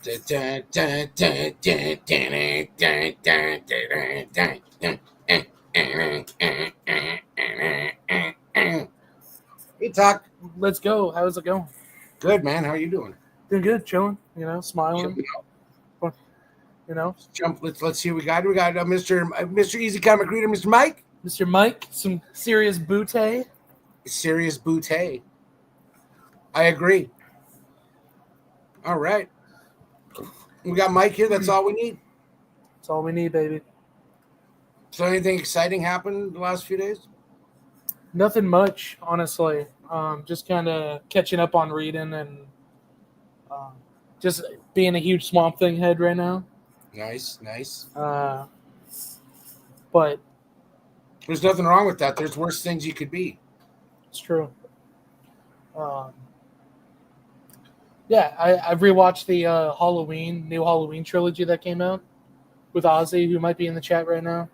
Hey, Talk. Let's go. How's it going? Good, man. How are you doing? Doing good, chilling. Smiling. Jumping out. Jump. Let's see. We got Mr. Easy Comic Reader, Mr. Mike. Mr. Mike, some serious bootay. Serious bootay. I agree. All right. We got Mike here. That's all we need. That's all we need, baby. So anything exciting happened the last few days? Nothing much, honestly. Just kind of catching up on reading and just being a huge Swamp Thing head right now. Nice. But there's nothing wrong with that. There's worse things you could be. It's true. I've rewatched the new Halloween trilogy that came out with Ozzy, who might be in the chat right now.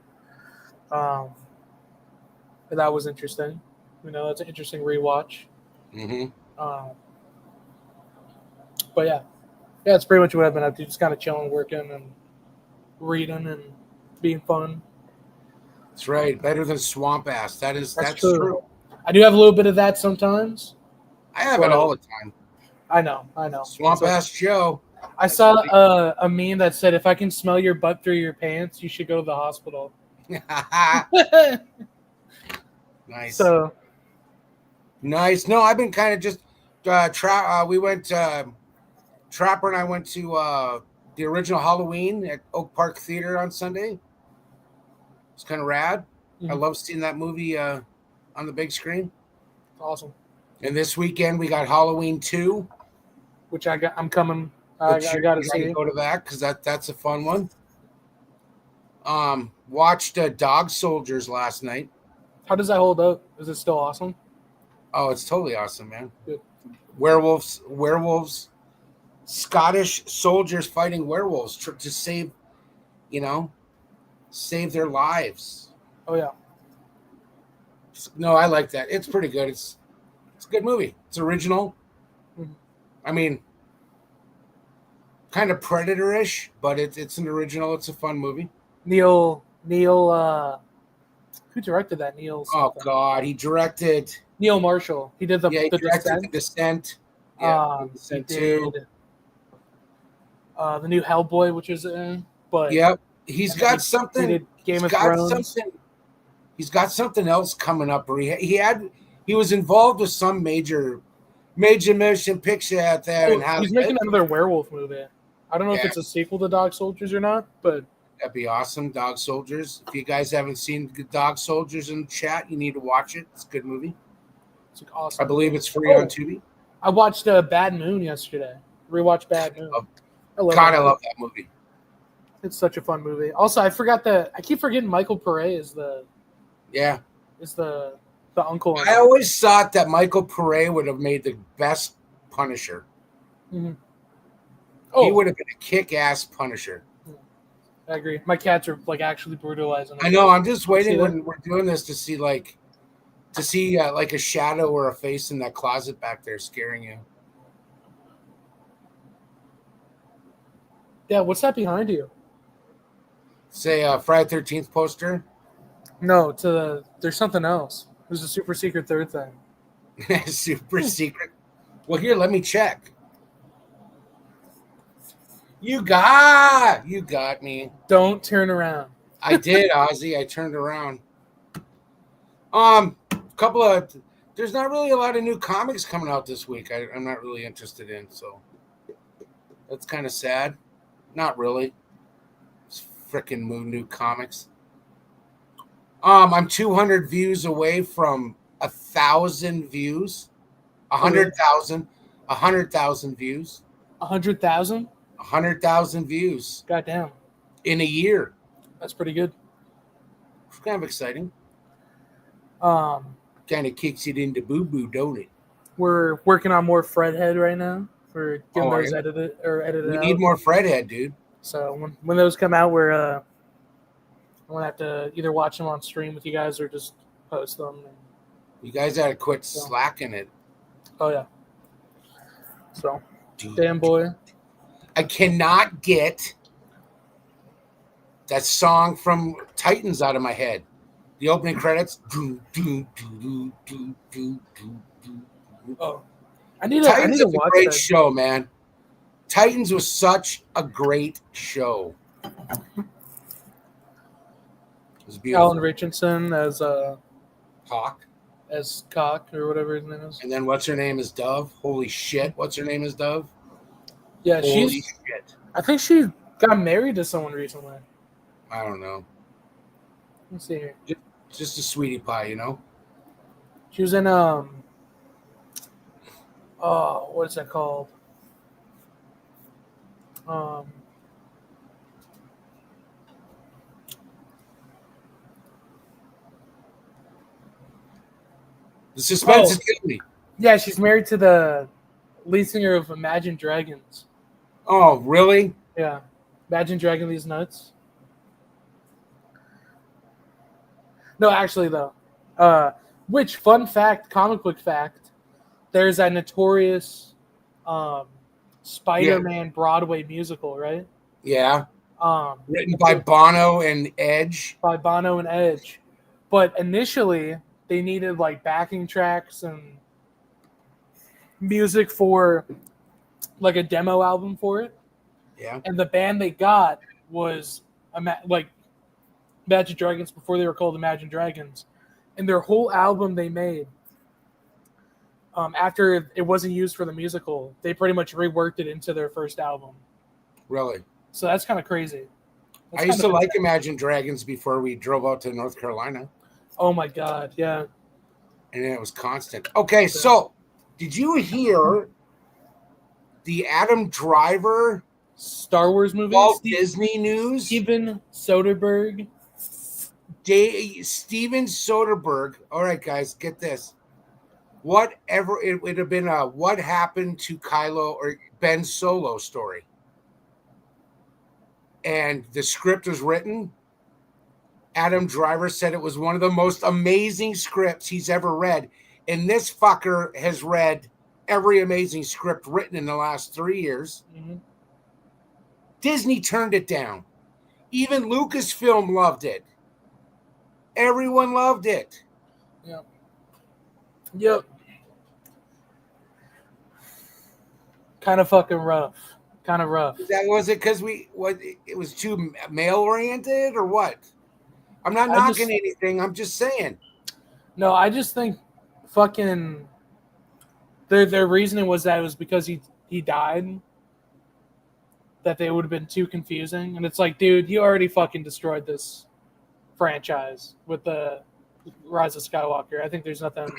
And that was interesting. That's an interesting rewatch. Mm-hmm. But yeah, it's pretty much what I've been up to. Just kind of chilling, working, and reading, and being fun. That's right. Better than swamp ass. That's true. I do have a little bit of that sometimes. I have it all the time. I know. Swamp ass Joe. I saw a meme that said, "If I can smell your butt through your pants, you should go to the hospital." Nice. So nice. No, I've been kind of just we went Trapper and I went to the original Halloween at Oak Park Theater on Sunday. It's kind of rad. Mm-hmm. I love seeing that movie on the big screen. Awesome. And this weekend we got Halloween 2, which I'm coming. I got to see. Go to that because that's a fun one. Watched Dog Soldiers last night. How does that hold up? Is it still awesome? Oh, it's totally awesome, man. Good. Werewolves, Scottish soldiers fighting werewolves to save their lives. Oh yeah. No, I like that. It's pretty good. It's a good movie. It's original. Mm-hmm. I mean, kind of Predator-ish, but it's an original. It's a fun movie. Neil. Who directed that? Oh God, he directed. Neil Marshall. He did the directed The Descent. Yeah, The Descent 2. The new Hellboy, which is but yep, he's got something. He did Game of Thrones. He's got something else coming up. Or he was involved with some major motion picture out there. And he's making another werewolf movie. I don't know if it's a sequel to Dog Soldiers or not, but that'd be awesome. Dog Soldiers. If you guys haven't seen Dog Soldiers in the chat, you need to watch it. It's a good movie. It's awesome. I believe it's free on Tubi. I watched Bad Moon yesterday. Rewatched Bad Moon. I love that movie. It's such a fun movie. Also, I keep forgetting Michael Pare is the uncle. I always thought that Michael Pare would have made the best Punisher. Mm-hmm. He would have been a kick-ass Punisher. I agree. My cats are actually brutalizing. I know. I'm just waiting when we're doing this to see a shadow or a face in that closet back there scaring you. Yeah, what's that behind you? Say Friday 13th poster? No, there's something else. There's a super secret third thing. Super secret? Well, here, let me check. You got me. Don't turn around. I did, Ozzy. I turned around. There's not really a lot of new comics coming out this week. I'm not really interested in, so that's kind of sad. Not really. It's freaking new comics. I'm 200 views away from 1,000 views. 100,000 views. 100,000? 100,000 views. Goddamn. In a year. That's pretty good. It's kind of exciting. Kind of kicks it into boo-boo, don't it? We're working on more Fredhead right now. We're getting those edited out. We need more Fredhead, dude. So when those come out, I'm gonna have to either watch them on stream with you guys or just post them. You guys gotta quit slacking it. Oh yeah. So, damn boy. I cannot get that song from Titans out of my head. The opening credits. Oh, I need Titans to is a watch great that. show, man. Titans was such a great show. It was beautiful. Alan Richardson as Hawk. Cock or whatever his name is. And then what's her name is Dove. Holy shit. What's her name is Dove? Yeah, Holy shit. I think she got married to someone recently. I don't know. Let's see here. Just a sweetie pie, you know? She was in what is that called? The suspense is killing me. Yeah, she's married to the lead singer of Imagine Dragons. Oh, really? Yeah. Imagine Dragon These Nuts. No, actually though. Which fun fact, comic book fact, there's a notorious Spider-Man Broadway musical, right? Yeah. Written by Bono and Edge. By Bono and Edge. But initially they needed like backing tracks and music for like a demo album for it. Yeah. And the band they got was like Imagine Dragons before they were called Imagine Dragons. And their whole album they made, after it wasn't used for the musical, they pretty much reworked it into their first album. Really? So that's kind of crazy. I used to like Imagine Dragons before we drove out to North Carolina. Oh my God, yeah. And it was constant. Okay, so did you hear the Adam Driver Star Wars movie? Walt Disney news? Steven Soderbergh. Steven Soderbergh. All right, guys, get this. Whatever it would have been a what happened to Kylo or Ben Solo story. And the script was written. Adam Driver said it was one of the most amazing scripts he's ever read. And this fucker has read every amazing script written in the last 3 years. Mm-hmm. Disney turned it down. Even Lucasfilm loved it. Everyone loved it. Yep. Kind of fucking rough. Kind of rough. That was it because it was too male oriented or what? I'm not knocking anything. I'm just saying. No, I just think fucking their reasoning was that it was because he died. That they would have been too confusing. And it's like, dude, you already fucking destroyed this franchise with the Rise of Skywalker. I think there's nothing,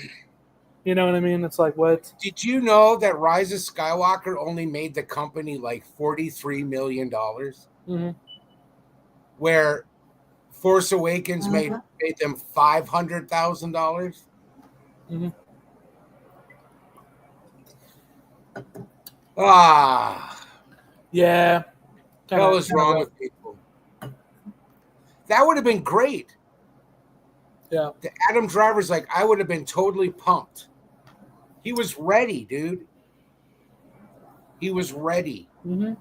you know what I mean? It's like, what? Did you know that Rise of Skywalker only made the company like $43 million? Mm-hmm. Where Force Awakens made them $500,000? Mm-hmm. Yeah. What the hell is wrong with people? That would have been great. Yeah. The Adam Driver's like, I would have been totally pumped. He was ready, dude. He was ready. Mm-hmm.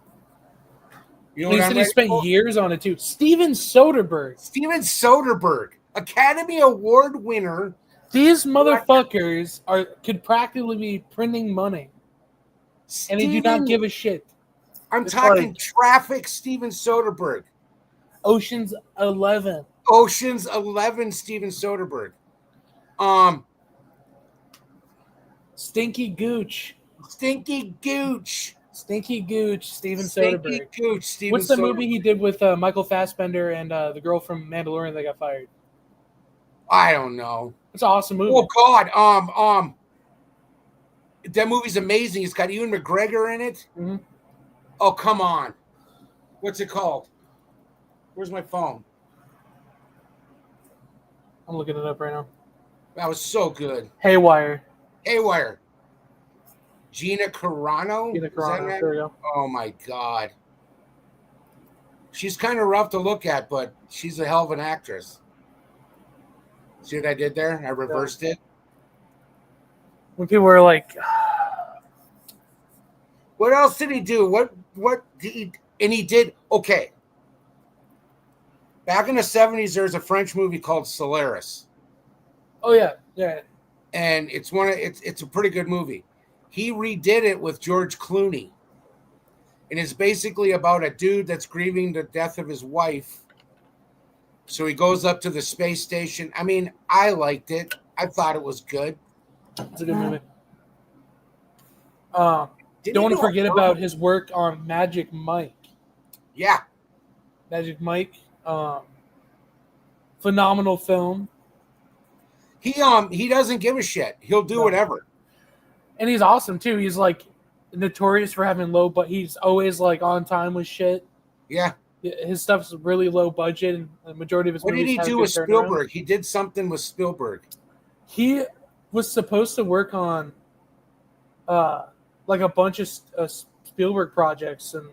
You know what he spent years on it too. Steven Soderbergh, Academy Award winner. These motherfuckers could practically be printing money, and they do not give a shit. I'm talking Traffic, Steven Soderbergh. Ocean's 11. Steven Soderbergh. Stinky Gooch, Steven Soderbergh. What's the movie he did with Michael Fassbender and the girl from Mandalorian that got fired? I don't know. It's an awesome movie. Oh God. That movie's amazing. It's got Ewan McGregor in it. Mm-hmm. Oh, come on. What's it called? Where's my phone? I'm looking it up right now. That was so good. Haywire. Gina Carano. There we go. Oh my God. She's kind of rough to look at, but she's a hell of an actress. See what I did there? I reversed it. When people were like, What else did he do? What did he? And he did okay. Back in the 70s, there was a French movie called Solaris. Oh yeah, yeah. And it's a pretty good movie. He redid it with George Clooney. And it's basically about a dude that's grieving the death of his wife. So he goes up to the space station. I mean, I liked it. I thought it was good. It's a good movie. Didn't Don't want he to do a forget horror about movie? his work on Magic Mike. Yeah. Magic Mike, phenomenal film, He doesn't give a shit. He'll do No. whatever. and he's awesome too. He's like notorious for having low, but he's always like on time with shit. Yeah. His stuff's really low budget, and the majority of his What did movies he have do good with turnaround. Spielberg? He did something with Spielberg. He was supposed to work on like a bunch of Spielberg projects, and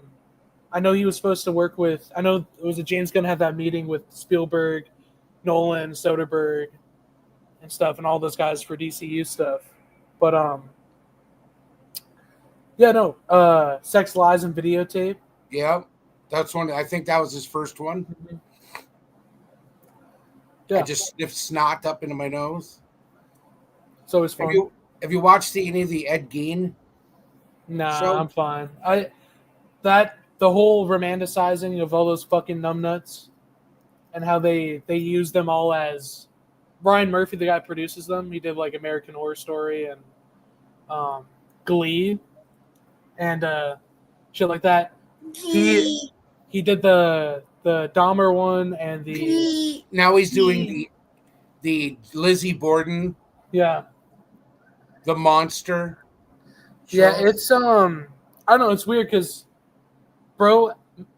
I know he was supposed to work with. I know it was James Gunn had that meeting with Spielberg, Nolan, Soderbergh, and stuff, and all those guys for DCU stuff. But yeah, no, Sex, Lies, and Videotape. Yeah. That's one. I think that was his first one. Yeah, I just sniffed snot up into my nose. it's always fun. Have you watched any of the Ed Gein? Nah, So- I'm fine. The whole romanticizing of all those fucking numbnuts and how they use them all as Ryan Murphy, the guy who produces them. He did like American Horror Story and Glee and shit like that. He did the Dahmer one and the Now he's doing the Lizzie Borden, yeah. the monster. Yeah, show. it's I don't know, it's weird because bro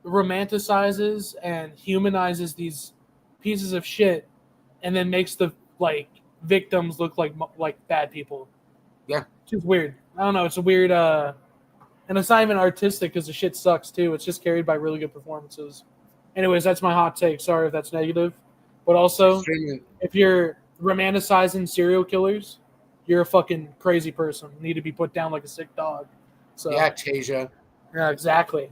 romanticizes and humanizes these pieces of shit, and then makes the like victims look like bad people. Yeah. It's just weird. I don't know. It's a weird, and it's not even artistic because the shit sucks too. It's just carried by really good performances. Anyways, that's my hot take. Sorry if that's negative, but also if you're romanticizing serial killers, you're a fucking crazy person. You need to be put down like a sick dog. So Yeah, Tasia. yeah, exactly.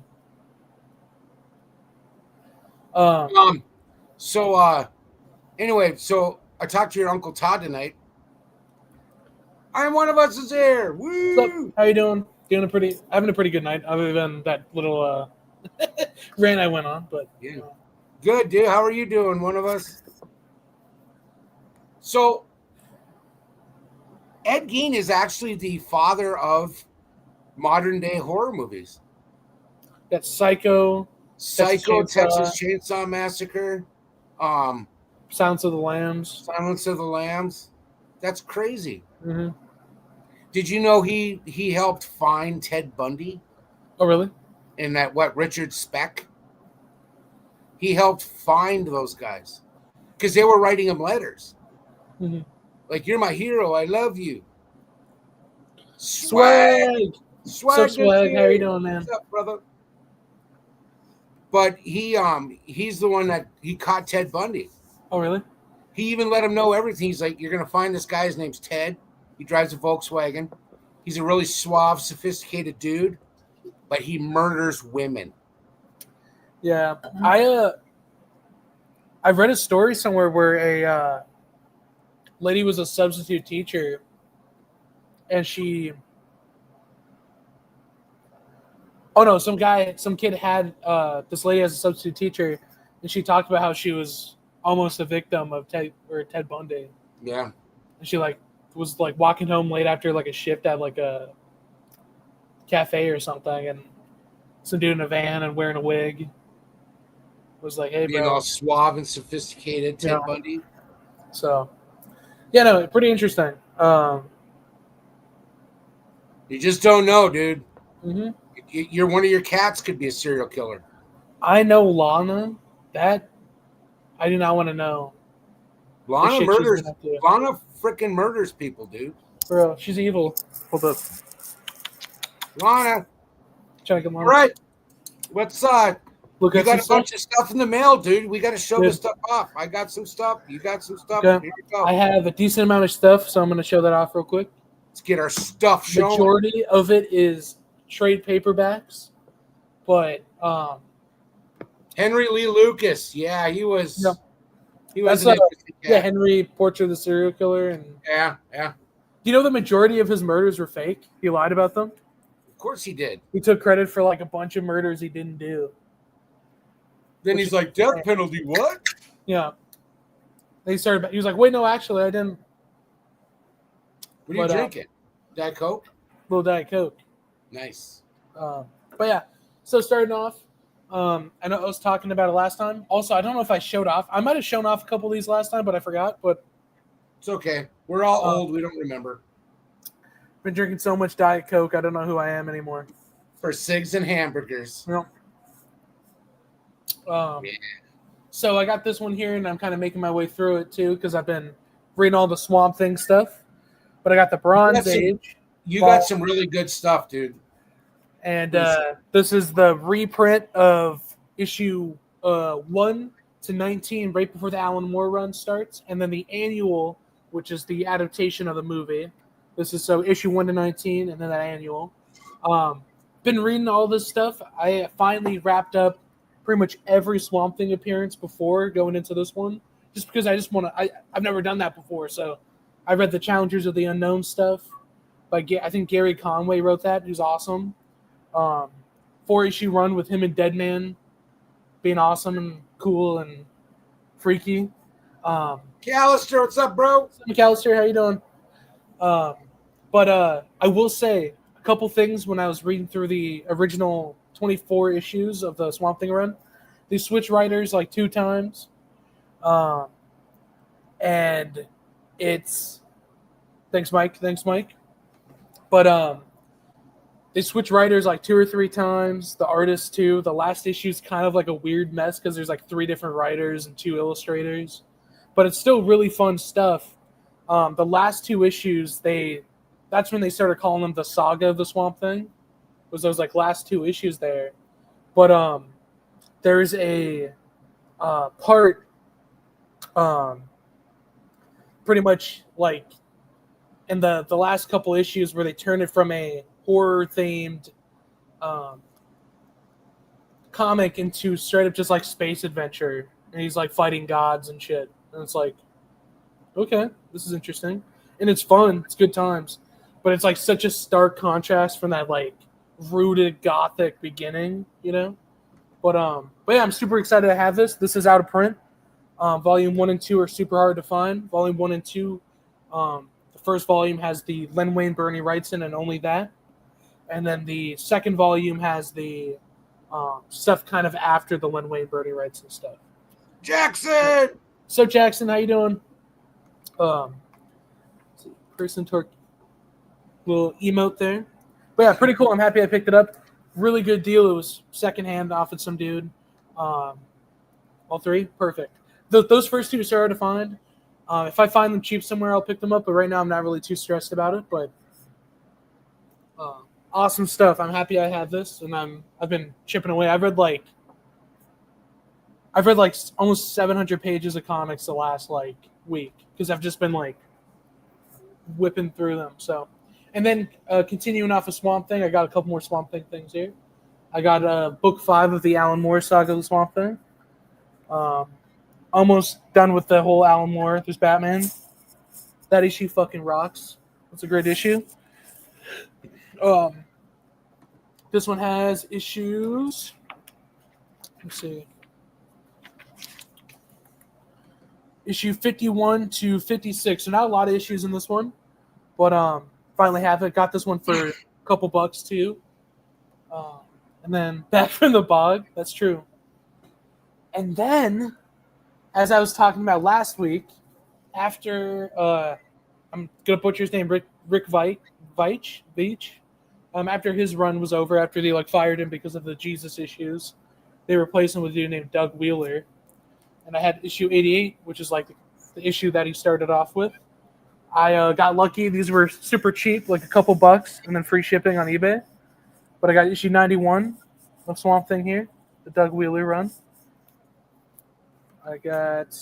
Anyway, so I talked to your Uncle Todd tonight. I'm One of Us is here. What's up? Woo! How you doing? Having a pretty good night, other than that little rant I went on. But Yeah. Good, dude. How are you doing, One of Us? So Ed Gein is actually the father of modern day horror movies. that Psycho, Psycho, Chainsaw. Texas Chainsaw Massacre, Silence of the Lambs. Silence of the Lambs. That's crazy. Mm-hmm. Did you know he helped find Ted Bundy Oh, really? in that Richard Speck? He helped find those guys because they were writing him letters. Mm-hmm. Like, you're my hero. I love you. Swag. Swag. So Swag, how you doing, man? What's up, brother? But he's the one that he caught Ted Bundy. Oh, really? He even let him know everything. He's like, you're going to find this guy. His name's Ted. He drives a Volkswagen. He's a really suave, sophisticated dude, but he murders women. Yeah. I read a story somewhere where a lady was a substitute teacher, and she. Oh no! Some kid had this lady as a substitute teacher, and she talked about how she was almost a victim of Ted Bundy. Yeah. And she was walking home late after a shift at a cafe or something, and some dude in a van and wearing a wig was like, "Hey, Being bro." all suave and sophisticated, Ted Yeah. Bundy. So, yeah, no, pretty interesting. You just don't know, dude. Mhm. You're one of your cats could be a serial killer. I know Lana. That I do not want to know. the Lana shit she's murders. been up to. Lana freaking murders people, dude. Bro, she's evil. Hold up. Lana, Trying to get all more. right. What's Look you at got a some bunch of stuff in the mail, dude. We got to show Dude. this stuff off. I got some stuff. You got some stuff. Okay. Here you go. I have a decent amount of stuff, so I'm going to show that off real quick. Let's get our stuff shown. Majority of it is trade paperbacks, but Henry Lee Lucas. Yeah, he was. Yep. He was That's an interesting cat. Henry Portrait of the Serial Killer, and Yeah. do you know the majority of his murders were fake? He lied about them. Of course he did. He took credit for like a bunch of murders he didn't do. Then he's like, death penalty, what? Yeah. He was like, wait, no, actually, I didn't. What are you drinking? Diet Coke? Little Diet Coke. Nice. But yeah, so starting off, I know I was talking about it last time. Also, I don't know if I showed off. I might have shown off a couple of these last time, but I forgot. But it's okay. We're all old. We don't remember. Been drinking so much Diet Coke, I don't know who I am anymore. For cigs and hamburgers. Yep. So I got this one here, and I'm kind of making my way through it too because I've been reading all the Swamp Thing stuff. But I got the Bronze Age. You got some really good stuff, dude. And this is the reprint of issue 1 to 19 right before the Alan Moore run starts, and then the annual, which is the adaptation of the movie. This is so issue 1 to 19, and then that annual. Been reading all this stuff. I finally wrapped up pretty much every Swamp Thing appearance before going into this one, just because I just want to. I've never done that before, so I read the Challengers of the Unknown stuff. I think Gary Conway wrote that. Who's awesome. 4-issue run with him and Deadman being awesome and cool and freaky. McAllister, what's up, bro? McAllister, how you doing? But I will say a couple things when I was reading through the original 24 issues of the Swamp Thing run. They switch writers like 2 times. And it's... Thanks, Mike. But they switch writers like 2 or 3 times. The artists too. The last issue is kind of like a weird mess because there's like 3 different writers and 2 illustrators. But it's still really fun stuff. The last 2 issues, that's when they started calling them the Saga of the Swamp Thing. Was those like last 2 issues there. But there's a part pretty much like in the last couple issues where they turn it from a horror-themed comic into straight up just like space adventure. And he's like fighting gods and shit. And it's like, okay, this is interesting. And it's fun. It's good times. But it's like such a stark contrast from that like rooted gothic beginning, you know? But yeah, I'm super excited to have this. This is out of print. Volume 1 and 2 are super hard to find. Volume 1 and 2, the first volume has the Len Wayne Bernie Wrightson and only that. And then the second volume has the stuff kind of after the Len Wayne Bernie Wrightson stuff. Jackson! So Jackson, how you doing? Person Torque, little emote there. But yeah, pretty cool. I'm happy I picked it up. Really good deal. It was secondhand off of some dude. All 3, perfect. Those first 2 are hard to find. If I find them cheap somewhere, I'll pick them up. But right now, I'm not really too stressed about it. But awesome stuff. I'm happy I have this, and I've been chipping away. I've read like almost 700 pages of comics the last like week because I've just been like whipping through them. So, and then continuing off of Swamp Thing, I got a couple more Swamp Thing things here. I got book 5 of the Alan Moore saga of the Swamp Thing. Almost done with the whole Alan Moore. There's Batman. That issue fucking rocks. It's a great issue. This one has issues. Let's see. Issue 51 to 56. So not a lot of issues in this one, but finally have it. Got this one for a couple bucks too. And then Back from the Bog. That's true. And then, as I was talking about last week, after I'm gonna butcher his name, Rick Veitch. After his run was over, after they like fired him because of the Jesus issues, they replaced him with a dude named Doug Wheeler. And I had issue 88, which is like the issue that he started off with. I got lucky. These were super cheap, like a couple bucks, and then free shipping on eBay. But I got issue 91 of Swamp Thing here, the Doug Wheeler run. I got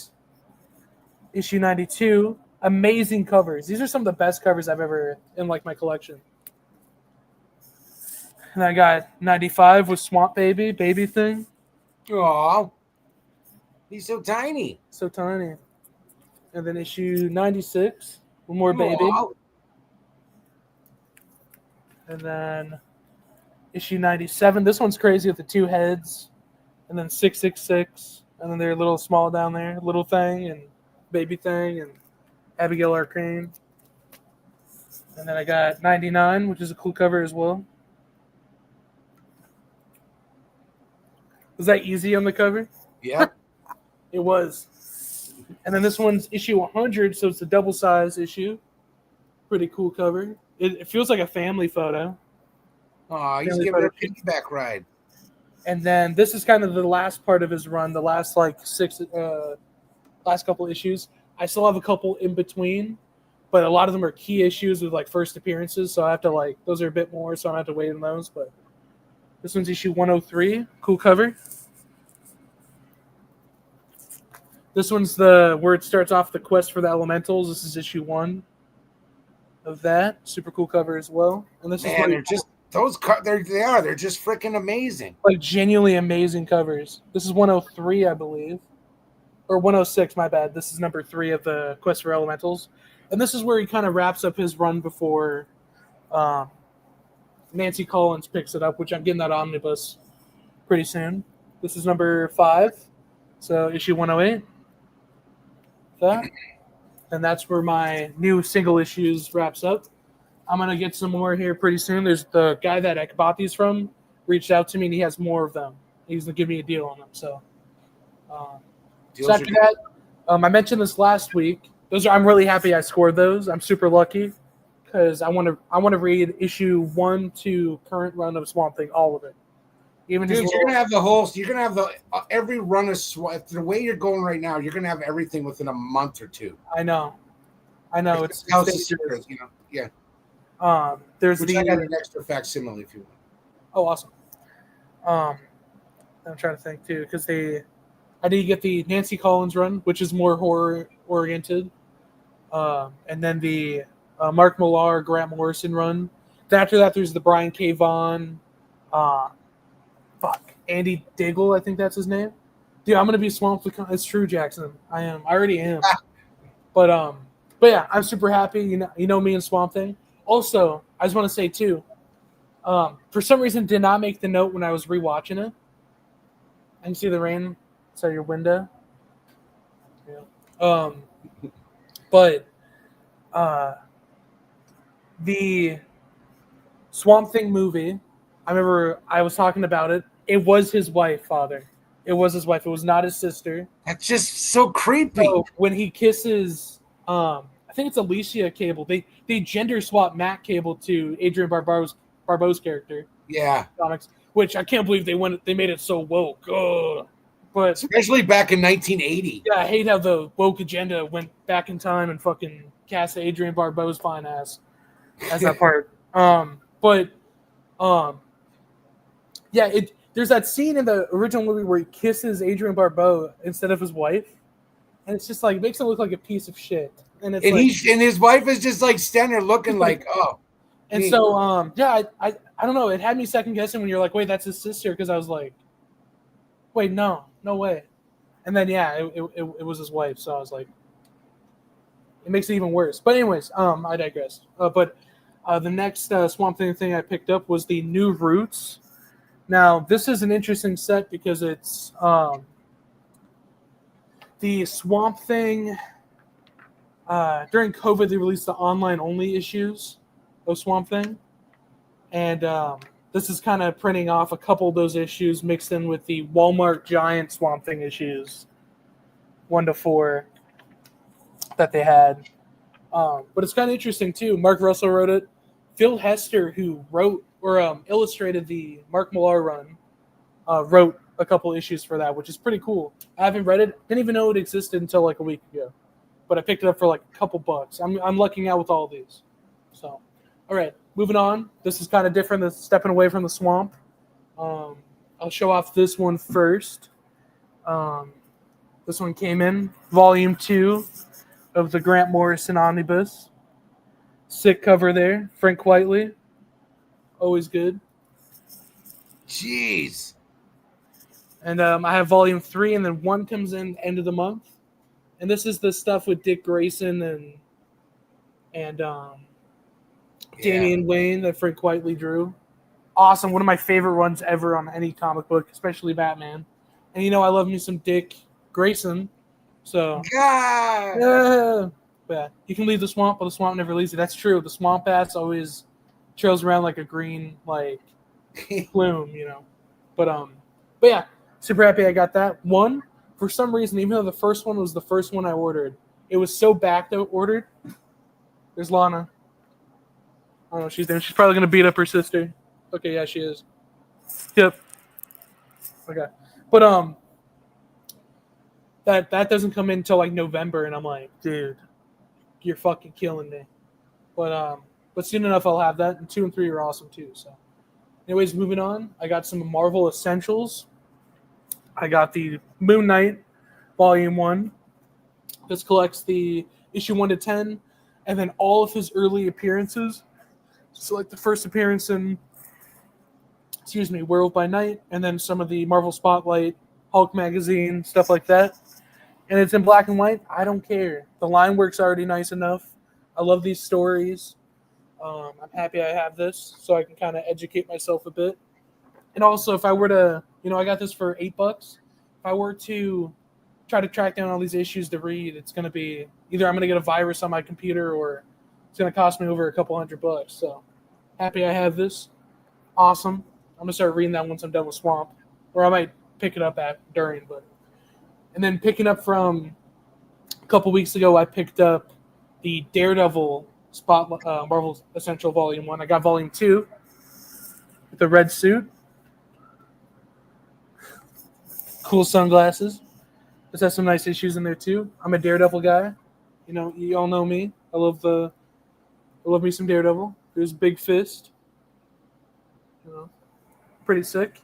issue 92. Amazing covers. These are some of the best covers I've ever in like my collection. And I got 95 with Swamp Baby, baby thing. Oh, he's so tiny. So tiny. And then issue 96, one more baby. Aw. And then issue 97. This one's crazy with the two heads. And then 666. And then they're a little small down there. Little thing and baby thing and Abigail Arcane. And then I got 99, which is a cool cover as well. Was that easy on the cover? Yeah. It was. And then this one's issue 100, so it's a double size issue. Pretty cool cover. It feels like a family photo. Oh, he's Family giving her a photo. piggyback ride. And then this is kind of the last part of his run, the last last couple issues. I still have a couple in between, but a lot of them are key issues with like first appearances, so I have to those are a bit more, so I have to wait on those. But this one's issue 103, cool cover. This one's where it starts off the quest for the elementals. This is issue 1 of that. Super cool cover as well. And this is Man, they're just they're just freaking amazing. like genuinely amazing covers. This is 103, I believe. Or 106, my bad. This is number 3 of the Quest for Elementals. And this is where he kind of wraps up his run before Nancy Collins picks it up, which I'm getting that omnibus pretty soon. This is number 5. So issue 108. That. And that's where my new single issues wraps up. I'm going to get some more here pretty soon. There's the guy that I bought these from reached out to me, and he has more of them. He's going to give me a deal on them. So, after that, I mentioned this last week. I'm really happy I scored those. I'm super lucky because I want to read issue 1 to current run of Swamp Thing, all of it. Even Dude, you're gonna have every run of Swamp. The way you're going right now, you're gonna have everything within a month or two. I know. It's House of Secrets, yeah. There's Which I got an extra facsimile if you want. Oh, awesome. I'm trying to think too because I did get the Nancy Collins run, which is more horror oriented, and then the Mark Millar, Grant Morrison run. Then after that, there's the Brian K. Vaughan, Andy Diggle, I think that's his name. Dude, I'm gonna be swamped with. It's true, Jackson. I am. I already am. But yeah, I'm super happy. You know me and Swamp Thing. Also, I just want to say too. For some reason, did not make the note when I was rewatching it. I can see the rain outside your window. Yeah. But the Swamp Thing movie, I remember I was talking about it. It was his wife, Father. It was his wife. It was not his sister. That's just so creepy. So when he kisses, I think it's Alicia Cable. They gender swap Matt Cable to Adrian Barbeau's character. Yeah. Comics, which I can't believe they made it so woke. Ugh. But especially back in 1980. Yeah, I hate how the woke agenda went back in time and fucking cast Adrian Barbeau's fine ass as that part. Yeah, there's that scene in the original movie where he kisses Adrian Barbeau instead of his wife, and it's just like makes him look like a piece of shit. And it's and his wife is just like standing there looking like oh. And so yeah, I don't know. It had me second guessing when you're like, wait, that's his sister, because I was like, wait, no way. And then yeah, it was his wife. So I was like, it makes it even worse. But anyways, I digress. But the next Swamp Thing I picked up was the New Roots. Now this is an interesting set because it's the Swamp Thing. During COVID, they released the online only issues of Swamp Thing, and this is kind of printing off a couple of those issues mixed in with the Walmart Giant Swamp Thing issues 1 to 4 that they had. But it's kind of interesting too. Mark Russell wrote it. Phil Hester, who wrote or illustrated the Mark Millar run, wrote a couple issues for that, which is pretty cool. I haven't read it. Didn't even know it existed until like a week ago. But I picked it up for like a couple bucks. I'm lucking out with all of these. So, all right, moving on. This is kind of different than stepping away from the swamp. I'll show off this one first. This one came in volume 2 of the Grant Morrison Omnibus. Sick cover there. Frank Whiteley. Always good. Jeez. And I have volume 3, and then 1 comes in end of the month. And this is the stuff with Dick Grayson and Damian Wayne that Frank Whiteley drew. Awesome. One of my favorite ones ever on any comic book, especially Batman. And I love me some Dick Grayson. So God. yeah. But you can leave the swamp, but the swamp never leaves you. That's true. The swamp ass always trails around like a green plume, But yeah, super happy I got that one. For some reason, even though the first one was the first one I ordered, it was so backed out ordered. There's Lana. I don't know what she's doing. She's probably gonna beat up her sister. Okay, yeah, she is. Yep. Okay. But that doesn't come in until like November, and I'm like, dude, you're fucking killing me. But soon enough I'll have that, and 2 and 3 are awesome too. So anyways, moving on. I got some Marvel Essentials. I got the Moon Knight Volume 1. This collects the issue 1 to 10, and then all of his early appearances. So like the first appearance in Werewolf by Night, and then some of the Marvel Spotlight, Hulk magazine, stuff like that. And it's in black and white. I don't care. The line work's already nice enough. I love these stories. I'm happy I have this so I can kind of educate myself a bit. And also, if I were to, I got this for $8. If I were to try to track down all these issues to read, it's going to be either I'm going to get a virus on my computer or it's going to cost me over a couple $100. So happy I have this. Awesome. I'm going to start reading that once I'm done with Swamp. Or I might pick it up during. And then picking up from a couple weeks ago, I picked up the Daredevil Marvel Essential Volume 1. I got Volume 2 with the red suit. Cool sunglasses. This has some nice issues in there too. I'm a Daredevil guy. You all know me. I love me some Daredevil. There's Big Fist. Pretty sick.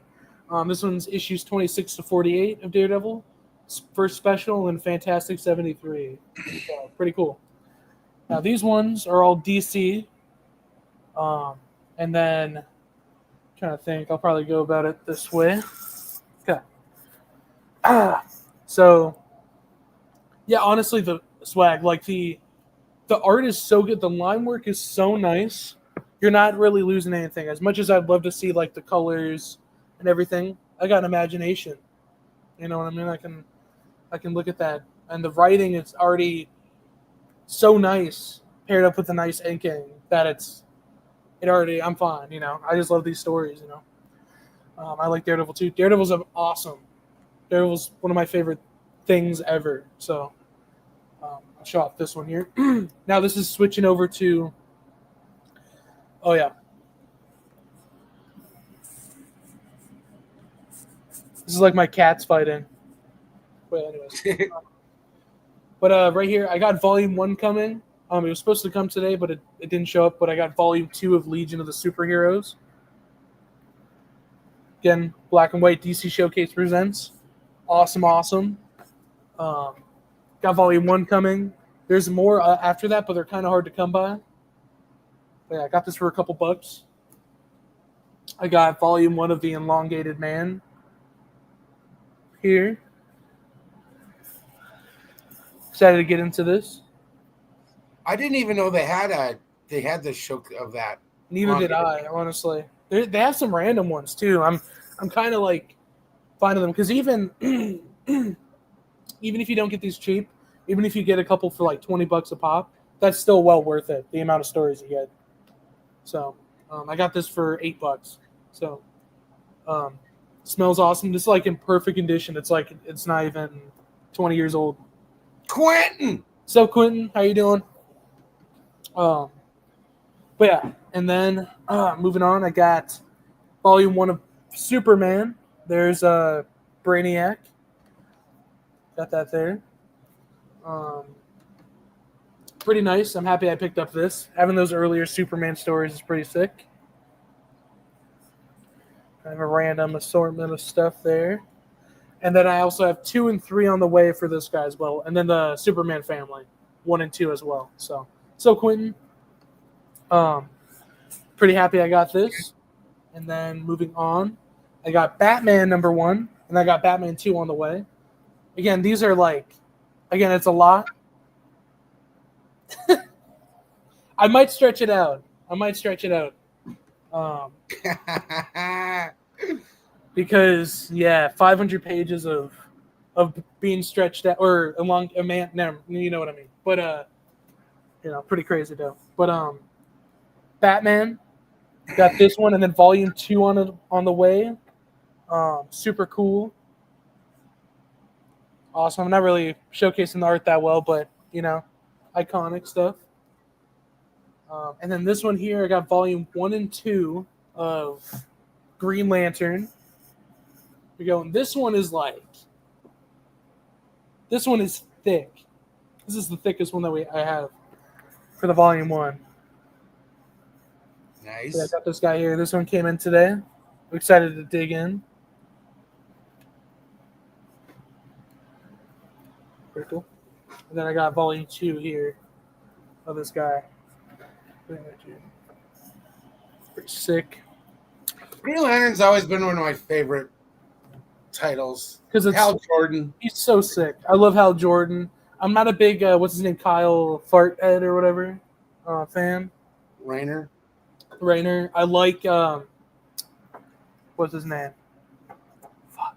This one's issues 26 to 48 of Daredevil. First special and Fantastic 73. So, pretty cool. Now these ones are all DC. And then I'm trying to think, I'll probably go about it this way. Okay. So yeah, honestly, the swag, like the art is so good, the line work is so nice. You're not really losing anything. As much as I'd love to see like the colors and everything, I got an imagination. You know what I mean? I can look at that, and the writing is already so nice paired up with the nice inking that I'm fine. I just love these stories. I like Daredevil too. Daredevil's awesome. Daredevil's one of my favorite things ever. So I'll show off this one here. Now this is switching over to. Oh yeah. This is like my cats fighting. But anyways. But right here, I got Volume 1 coming. It was supposed to come today, but it didn't show up. But I got Volume 2 of Legion of the Superheroes. Again, black and white DC Showcase presents. Awesome. Got Volume 1 coming. There's more after that, but they're kind of hard to come by. But yeah, I got this for a couple bucks. I got Volume 1 of The Elongated Man here. Excited to get into this. I didn't even know they had the show of that. Neither did I, honestly. They have some random ones too. I'm kind of like finding them because even if you don't get these cheap, even if you get a couple for like $20 a pop, that's still well worth it. The amount of stories you get. So I got this for $8. So smells awesome. This is like in perfect condition. It's like it's not even 20 years old. Quentin. So Quentin, how you doing? But yeah, and then moving on, I got Volume 1 of Superman. There's Brainiac. Got that there. Pretty nice. I'm happy I picked up this. Having those earlier Superman stories is pretty sick. I have a random assortment of stuff there. And then I also have 2 and 3 on the way for this guy as well. And then the Superman family, 1 and 2 as well. So Quentin, pretty happy I got this. And then moving on, I got Batman #1, and I got Batman 2 on the way. Again, these are like, it's a lot. I might stretch it out. Because 500 pages of being stretched out or along a man. Never, you know what I mean. But pretty crazy though. But Batman got this one, and then Volume 2 on the way. Super cool. Awesome. I'm not really showcasing the art that well, but iconic stuff. And then this one here, I got Volume 1 and 2 of Green Lantern. We go, and this one is thick. This is the thickest one that I have for the Volume 1. Nice. Yeah, I got this guy here. This one came in today. I'm excited to dig in. Pretty cool. And then I got Volume 2 here of this guy. Pretty sick. Green Lantern's always been one of my favorite titles. Because it's Hal Jordan. He's so sick. I love Hal Jordan. I'm not a big what's his name, Kyle Farthead or whatever fan. Rainer. I like what's his name? Fuck.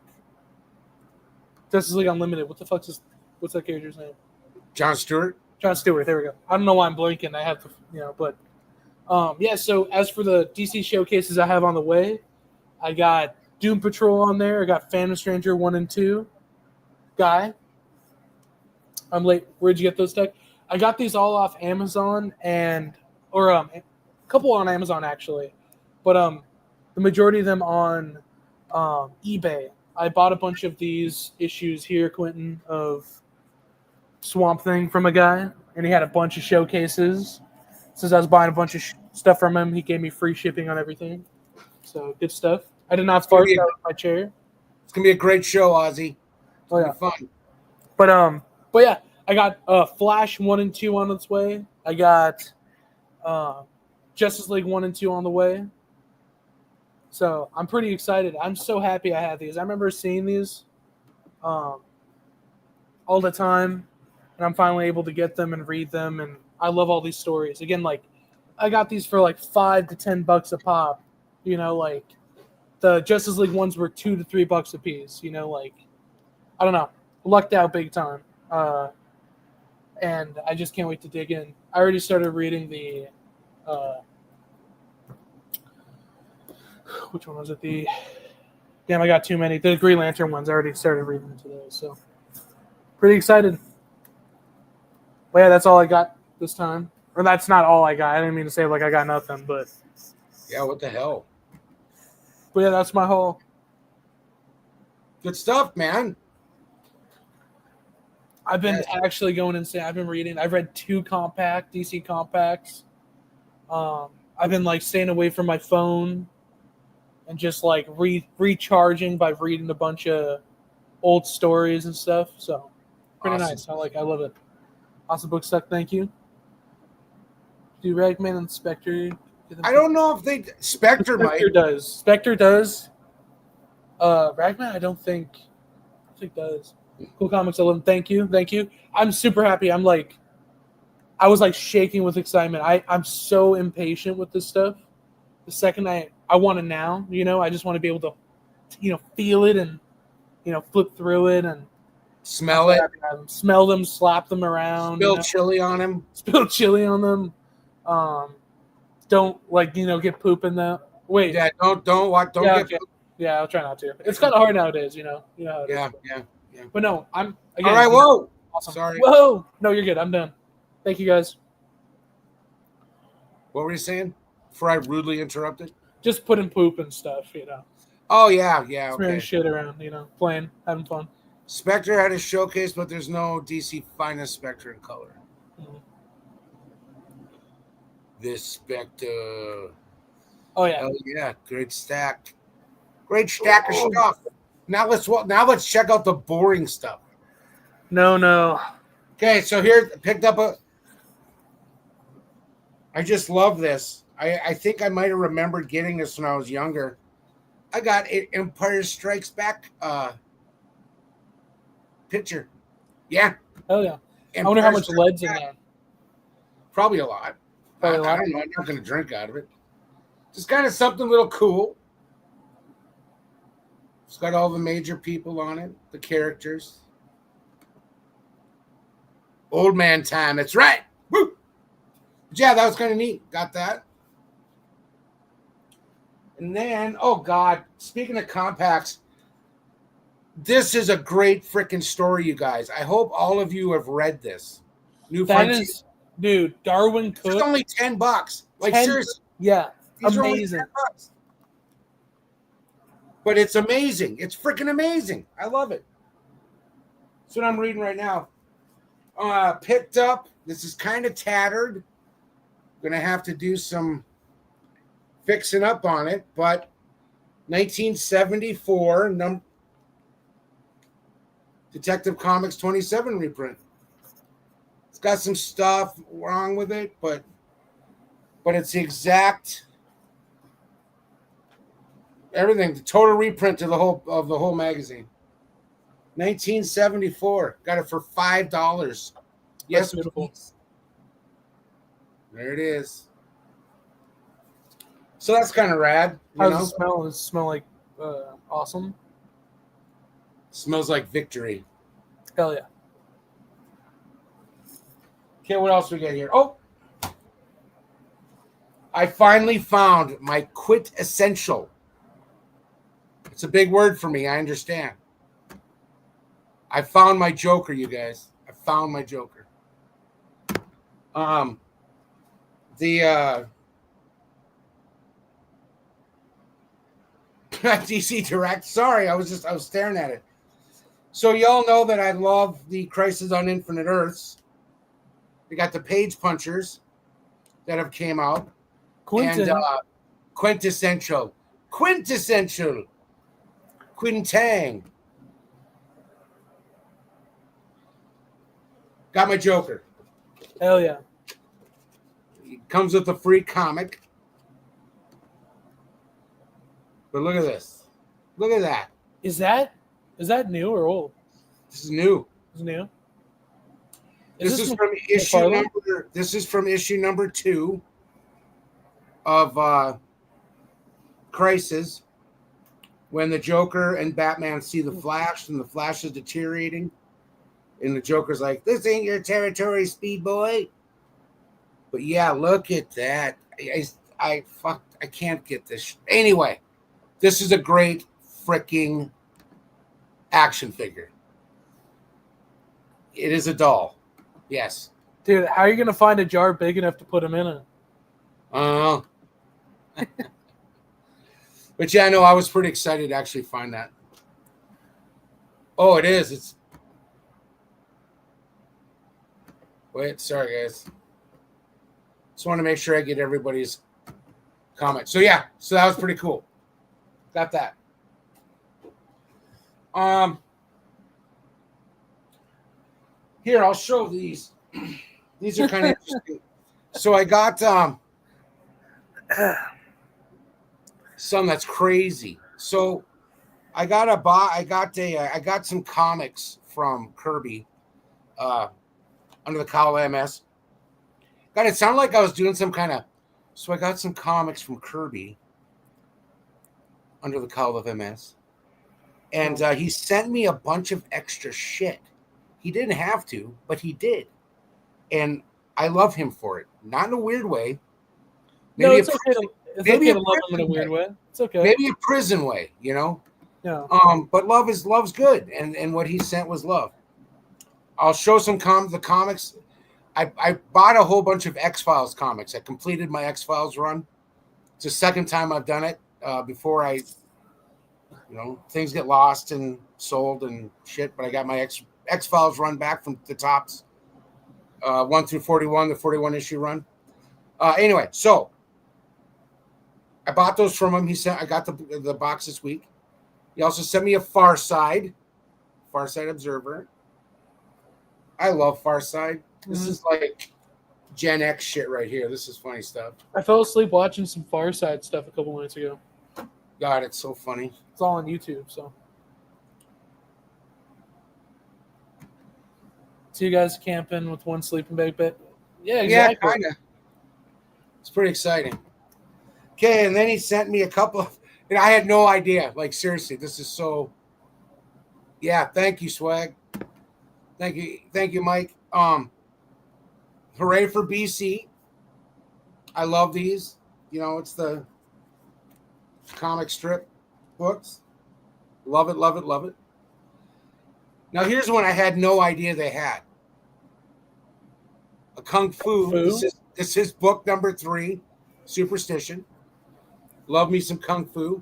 Justice League Unlimited. What's that character's name? John Stewart. John Stewart. There we go. I don't know why I'm blanking. I have to, but so as for the DC showcases I have on the way, I got Doom Patrol on there. I got Phantom Stranger 1 and 2. Guy. I'm late. Where'd you get those, Tech? I got these all off Amazon or a couple on Amazon actually, but the majority of them on eBay. I bought a bunch of these issues here, Quentin, of Swamp Thing from a guy, and he had a bunch of showcases. Since I was buying a bunch of stuff from him, he gave me free shipping on everything. So good stuff. I did not fart out of my chair. It's gonna be a great show, Ozzy. Oh yeah, fun. But yeah, I got Flash 1 and 2 on its way. I got Justice League 1 and 2 on the way. So I'm pretty excited. I'm so happy I have these. I remember seeing these all the time, and I'm finally able to get them and read them. And I love all these stories. Again, I got these for $5 to $10 a pop. The Justice League ones were $2 to $3 a piece. I don't know, lucked out big time. And I just can't wait to dig in. I already started reading the which one was it? I got too many. The Green Lantern ones. I already started reading them today, so pretty excited. But yeah, that's all I got this time. Or that's not all I got. I didn't mean to say I got nothing, but yeah, what the hell? But yeah, that's my whole good stuff, man. I've been actually going insane. I've been reading. I've read 2 DC compacts. I've been staying away from my phone and just recharging by reading a bunch of old stories and stuff. So pretty nice. I love it. Awesome book stuff. Thank you. Do Ragman and Spectre? I don't know if Spectre might. Spectre does. Ragman, I don't think does. Cool Comics 11. Thank you. I'm super happy. I was shaking with excitement. I'm so impatient with this stuff. The second I want it now, I just want to be able to, feel it and, flip through it and smell it, smell them, slap them around, spill chili on them. Don't get poop in the wait. Yeah, don't get poop. Yeah, I'll try not to. It's kind of hard nowadays, Yeah. But no, I'm again. All right, whoa. Awesome. Sorry. Whoa. No, you're good. I'm done. Thank you, guys. What were you saying? Before I rudely interrupted? Just putting poop and stuff, Oh, yeah. Smearing shit around, playing, having fun. Spectre had a showcase, but there's no DC finest Spectre in color. Mm-hmm. This Spectre. Oh, yeah. Oh, yeah. Great stack of stuff. Now let's check out the boring stuff. No. Okay, so here picked up I just love this. I think I might have remembered getting this when I was younger. I got an Empire Strikes Back picture. Yeah. Oh yeah. I Empire wonder how much Strikes lead's in Back. there. Probably a lot. Probably a I lot. don't know. I'm not going to drink out of it. Just kind of something a little cool. It's got all the major people on it, the characters. Old man time. That's right. Woo! But yeah, that was kind of neat. Got that. And then, oh God, speaking of compacts, this is a great freaking story, you guys. I hope all of you have read this. New That Frontier. is, dude, Darwin It's Cook. only $10. Like 10 seriously, Yeah, these are only amazing. $10. But it's amazing. It's freaking amazing. I love it. That's what I'm reading right now. Picked up. This is kind of tattered. Gonna have to do some fixing up on it, but 1974 Detective Comics 27 reprint. It's got some stuff wrong with it, but it's the exact everything, the total reprint of the whole magazine. 1974. Got it for $5. Yes, That's beautiful. please. There it is. So that's kind of rad. How does it smell? Does it smell like awesome? Smells like victory. Hell yeah. Okay, what else we got here? Oh, I finally found my quit essential. It's a big word for me. I understand. I found my Joker, you guys. I found my Joker. The DC Direct. Sorry, I was staring at it. So y'all know that I love the Crisis on Infinite Earths. We got the Page Punchers that have came out. Quentin. And quintessential. Quintang. Got my Joker. Hell yeah. It comes with a free comic. But look at this. Look at that. Is that new or old? This is new. It's new. This is from issue number. This is from issue number 2 of Crisis, when the Joker and Batman see the Flash, and the Flash is deteriorating, and the Joker's like, "This ain't your territory, Speed Boy." But yeah, look at that. I can't get this. Anyway, this is a great freaking action figure. It is a doll. Yes. Dude, how are you gonna find a jar big enough to put him in it? But yeah, no, I was pretty excited to actually find that. Oh, it is. It's. Wait, sorry, guys. Just want to make sure I get everybody's comment. So yeah, so that was pretty cool. Got that. Here, I'll show these. These are kind of interesting. So I got some that's crazy. So I got some comics from Kirby under the cowl of MS. God, it sounded like I was doing some kind of. So I got some comics from Kirby under the cowl of MS, and he sent me a bunch of extra shit. He didn't have to, but he did, and I love him for it. Not in a weird way. Maybe it's okay to love him in a weird way. It's okay. Maybe a prison way, you know. Yeah. But love's good, and what he sent was love. I'll show some the comics. I bought a whole bunch of X-Files comics. I completed my X-Files run. It's the second time I've done it. Before things get lost and sold and shit. But I got my X-Files run back from the tops, 1 through 41, the 41 issue run. Anyway, so I bought those from him. I got the box this week. He also sent me a Far Side Observer. I love Far Side. This is like Gen X shit right here. This is funny stuff. I fell asleep watching some Far Side stuff a couple minutes ago. God, it's so funny. It's all on YouTube. So, two guys camping with one sleeping bag. But yeah, exactly. Yeah, kind of. It's pretty exciting. Okay, and then he sent me a couple of, and I had no idea. Like, seriously, this is so. Yeah, thank you, Swag. Thank you, Mike. Hooray for BC. I love these. You know, it's the comic strip books. Love it, love it, love it. Now, here's one I had no idea they had. A Kung Fu. This is book number 3, Superstition. Love me some Kung Fu.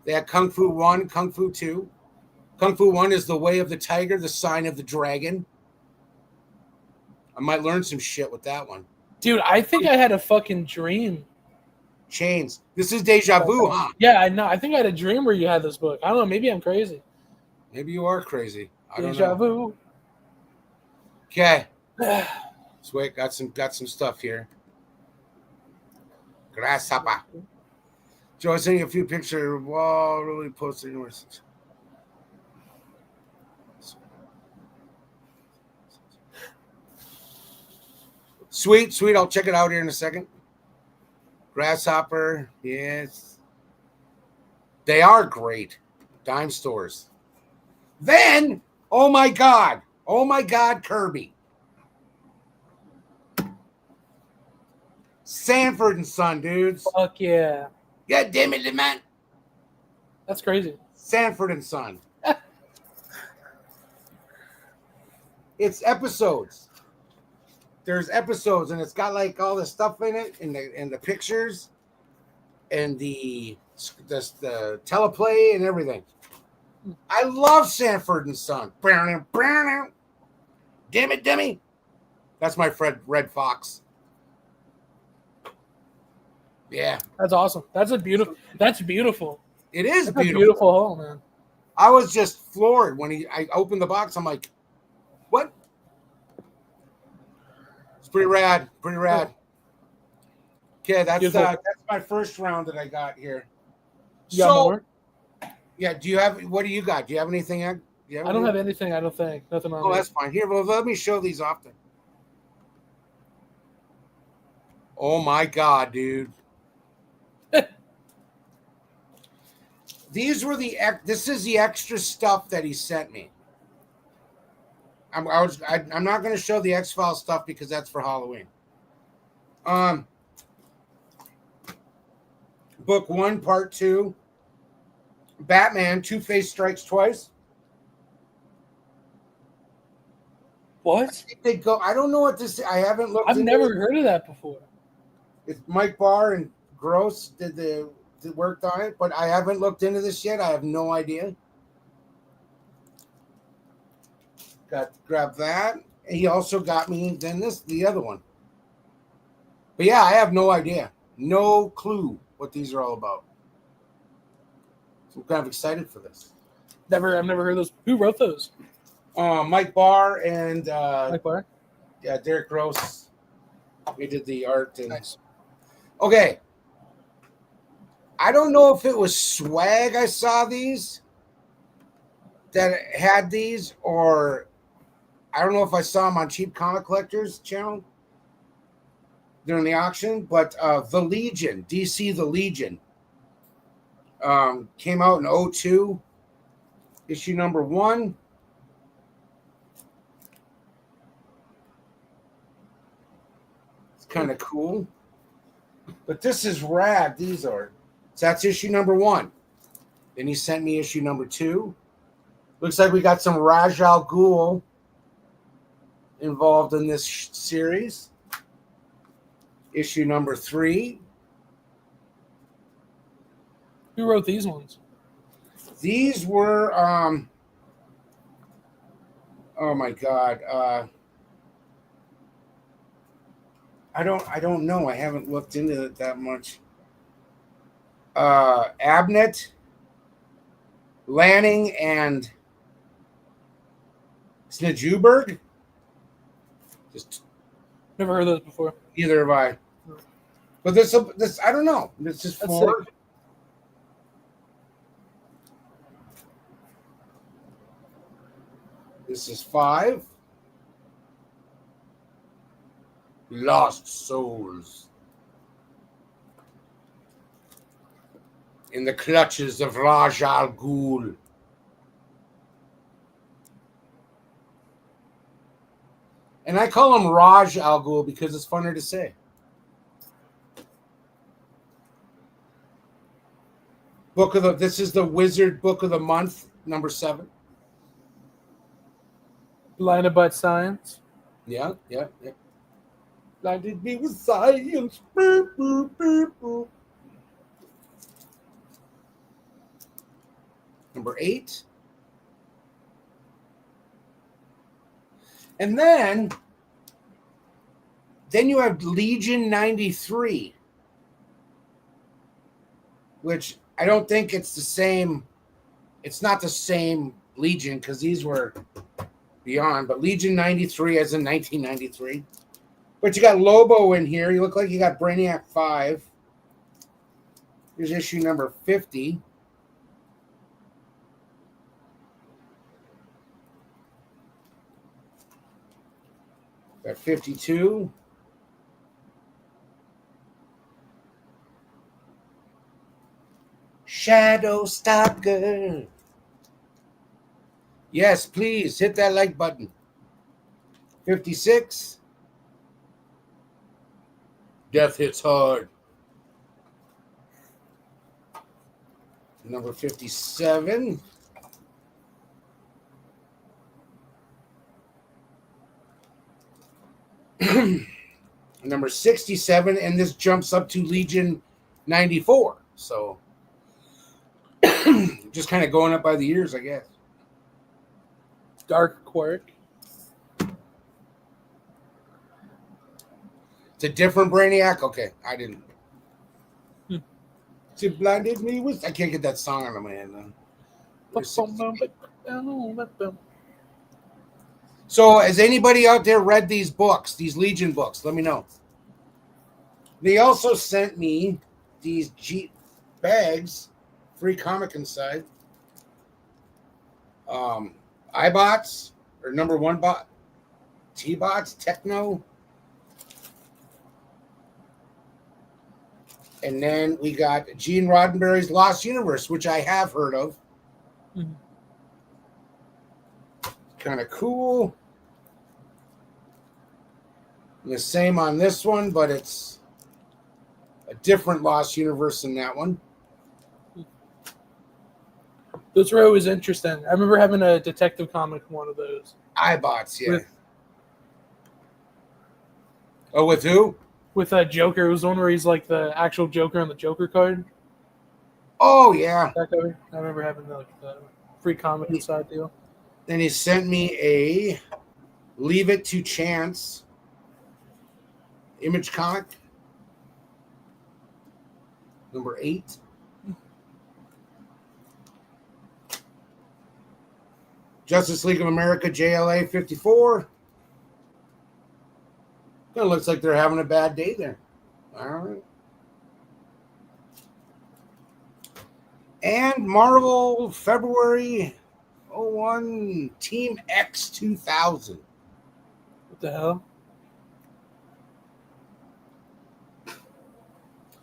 They had Kung Fu 1, Kung Fu 2. Kung Fu 1 is the way of the tiger, the sign of the dragon. I might learn some shit with that one. Dude, I think I had a fucking dream. Chains. This is deja vu, huh? Yeah, I know. I think I had a dream where you had this book. I don't know. Maybe I'm crazy. Maybe you are crazy. I don't Deja know. vu. Okay. Sweet. Got some stuff here. Grasshopper. Joe, I sent you a few pictures. Whoa, really posted yours. Sweet. I'll check it out here in a second. Grasshopper. Yes. They are great. Dime stores. Then, oh my God, Kirby. Sanford and Son, dudes. Fuck yeah. God damn it, man. That's crazy. Sanford and Son. It's episodes. There's episodes, and it's got like all the stuff in it, and the pictures, and the teleplay and everything. I love Sanford and Son. Damn it, Demi. That's my Red Fox. Yeah. That's awesome. That's beautiful. It is That's beautiful. a beautiful hole, man. I was just floored when I opened the box. I'm like, what? It's pretty rad. Okay, that's my first round that I got here. You got more? Yeah, what do you got? Do you have anything? I don't have anything, I don't think. Nothing on Oh, that's fine. Here, well, let me show these off then. Oh my God, dude. This is the extra stuff that he sent me. I'm not going to show the X-Files stuff because that's for Halloween. Book 1, Part 2. Batman, Two-Face Strikes Twice. What? They go. I don't know what this. I haven't looked. I've never heard of that before. It's Mike Barr and Gross did worked on it, but I haven't looked into this yet. I have no idea. Grab that. And he also got me then the other one. But yeah, I have no idea. No clue what these are all about. So I'm kind of excited for this. I've never heard those. Who wrote those? Mike Barr and Mike Barr? Yeah, Derek Gross. We did the art. And, nice. Okay. I don't know if it was Swag I saw these that had these, or I don't know if I saw them on Cheap Comic Collectors channel during the auction, but The Legion, DC The Legion, came out in 2002, issue number 1. It's kind of cool. But this is rad. These are. So that's issue number 1. Then he sent me issue number 2. Looks like we got some Ra's al Ghul involved in this series. Issue number 3. Who wrote these ones? These were oh my God. I don't know. I haven't looked into it that much. Abnett, Lanning, and Snedjuberg. Just never heard of those before. Neither have I. But this I don't know. This is 4. This is 5. Lost souls. In the clutches of Raj Al Ghul. And I call him Raj Al Ghul because it's funner to say. This is the Wizard Book of the Month, number 7. Blinded by Science. Yeah. Blinded me with science. Boop, boop, boop, boop. Number 8. And then you have Legion 93, which I don't think it's the same. It's not the same Legion because these were beyond, but Legion 93 as in 1993. But you got Lobo in here. You look like you got Brainiac 5. Here's issue number 50. Got 52. Shadow Stalker. Yes, please hit that like button. 56. Death Hits Hard. Number 57. Number 67, and this jumps up to Legion 94. So just kind of going up by the years, I guess. Dark Quirk. It's a different Brainiac? Okay, I didn't. She blinded me with... I can't get that song out of my head, though. So, has anybody out there read these books, these Legion books? Let me know. They also sent me these bags, free comic inside. iBots, or number 1 bot, T-Bots, Techno. And then we got Gene Roddenberry's Lost Universe, which I have heard of. Mm-hmm. Kind of cool. And the same on this one, but it's a different Lost Universe than that one. Those were always interesting. I remember having a detective comic, one of those. iBots, yeah. With who? With a Joker. It was the one where he's like the actual Joker on the Joker card. Oh, yeah. That cover. I remember having the free comic inside deal. Then he sent me a Leave It to Chance Image comic. Number 8. Justice League of America JLA 54. Kind of looks like they're having a bad day there. All right. And Marvel February 01 Team X 2000. What the hell?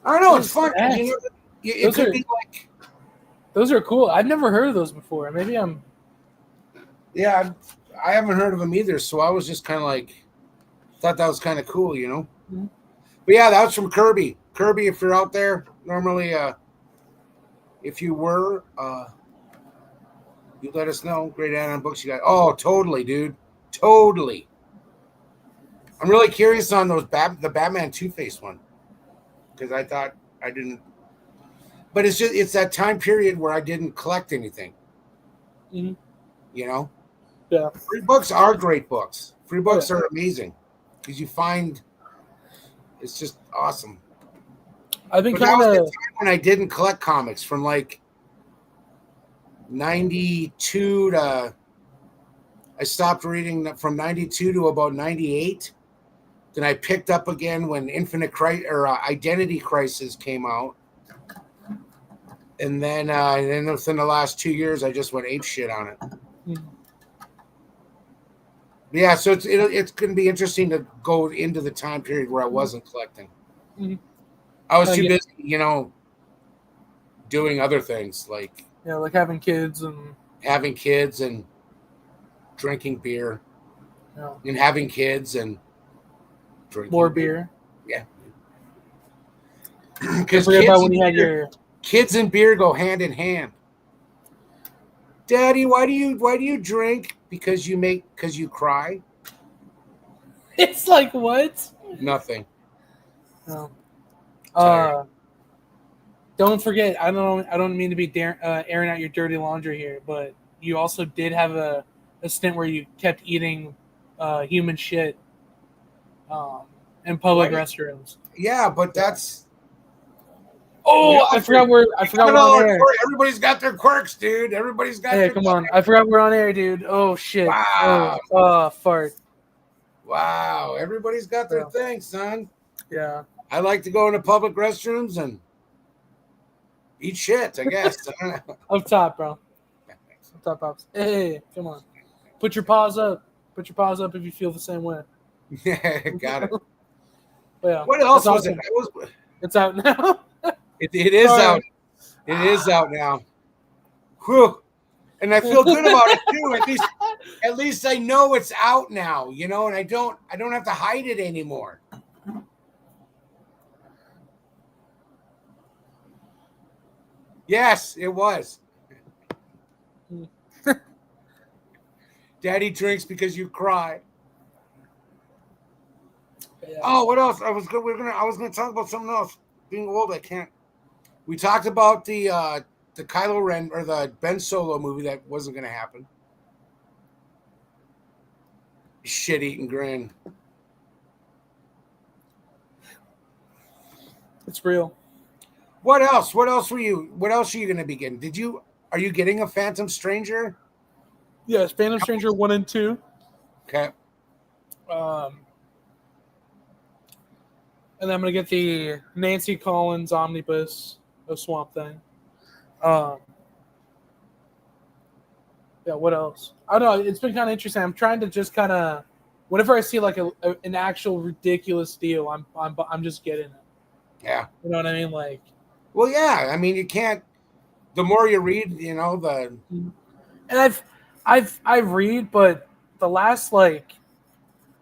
I don't know. It's fun. You know, it could be like. Those are cool. I've never heard of those before. Maybe I'm. Yeah, I haven't heard of them either. So I was just kind of like, thought that was kind of cool, you know. Mm-hmm. But yeah, that was from Kirby. Kirby, if you're out there, normally, if you were, you let us know. Great add-on books you got. Oh, totally, dude. Totally. I'm really curious on those the Batman Two-Face one. Because I thought I didn't. But it's that time period where I didn't collect anything. Mm-hmm. You know? Yeah. Free books are great books. Free books are amazing. Because you find it's just awesome. I've been kind of when I didn't collect comics from like 92 to I stopped reading from 92 to about 98. Then I picked up again when Identity Crisis came out. And then within the last 2 years I just went ape shit on it. Yeah, so it's going to be interesting to go into the time period where I wasn't collecting. Mhm. I was too Yeah. busy, doing other things like Yeah, like having kids and having kids and drinking beer you know, and having kids and more drinking beer. beer. Yeah, Can't because forget about when you had your. kids and beer go hand in hand. Daddy, why do you drink? Because you cry? It's like what? Nothing. No. Tired. Don't forget. I don't mean to be airing out your dirty laundry here, but you also did have a stint where you kept eating human shit um, in public What? restrooms. Yeah, but that's we Oh, all drink. I We forgot got we're on all our air. Everybody's got their quirks, dude. Everybody's got Hey, their come on! I forgot we're on air, dude. Oh shit! wow. Fart. Wow. Everybody's got their Yeah, thing, son. yeah. I like to go into public restrooms and eat shit, I guess. I don't know. Up top, bro. Up top, pops. Hey, come on. Put your paws up. Put your paws up if you feel the same way. Yeah, got it. But yeah, What that's else was it? awesome. It's out now. It is Sorry. out. It is out now. Whew. And I feel good about it too. At least I know it's out now, and I don't have to hide it anymore. Yes, it was. Daddy drinks because you cry. Yeah. Oh, what else? I was gonna talk about something else. Being old, I can't. We talked about the Kylo Ren or the Ben Solo movie that wasn't gonna happen. Shit eating grin. It's real. What else? What else are you gonna be getting? Are you getting a Phantom Stranger? Yes, Phantom Stranger 1 and 2. Okay. And then I'm gonna get the Nancy Collins omnibus of Swamp Thing. Yeah, what else? I don't know. It's been kind of interesting. I'm trying to just kind of, whenever I see like an actual ridiculous deal, I'm just getting it. Yeah. You know what I mean? Like, well, yeah. I mean, you can't. The more you read, the. And I read, but the last like,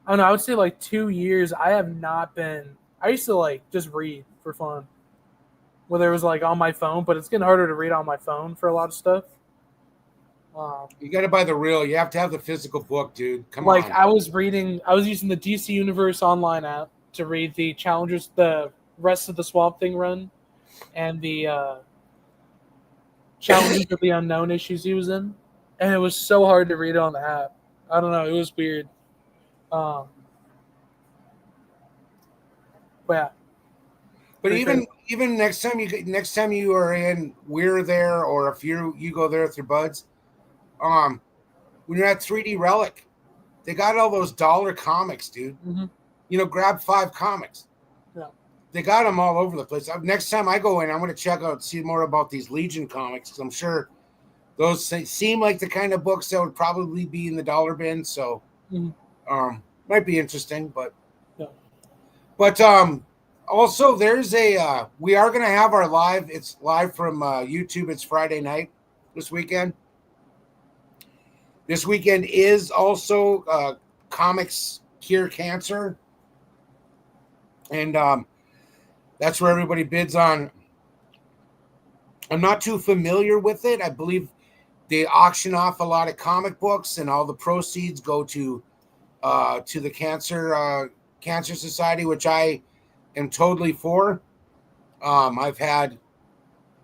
I don't know. I would say like 2 years. I have not been. I used to like just read for fun, whether it was like on my phone, but it's getting harder to read on my phone for a lot of stuff. You got to buy the real. You have to have the physical book, dude. Come like on. I was using the DC Universe Online app to read the Challengers, the rest of the Swamp Thing run, and the Challengers of the Unknown issues he was in, and it was so hard to read it on the app. I don't know, it was weird. But yeah. But Pretty even next time you are in We're There, or if you go there with your buds, when you're at 3D Relic, they got all those dollar comics, dude. Mm-hmm. Grab 5 comics. Yeah. They got them all over the place. Next time I go in, I'm going to check out, see more about these Legion comics, because I'm sure those seem like the kind of books that would probably be in the dollar bin. So, might be interesting, but yeah. But also there's we are going to have our live. It's live from YouTube. It's Friday night this weekend. This weekend is also Comics Cure Cancer, and that's where everybody bids on. I'm not too familiar with it. I believe they auction off a lot of comic books, and all the proceeds go to the Cancer Society, which I am totally for. I've had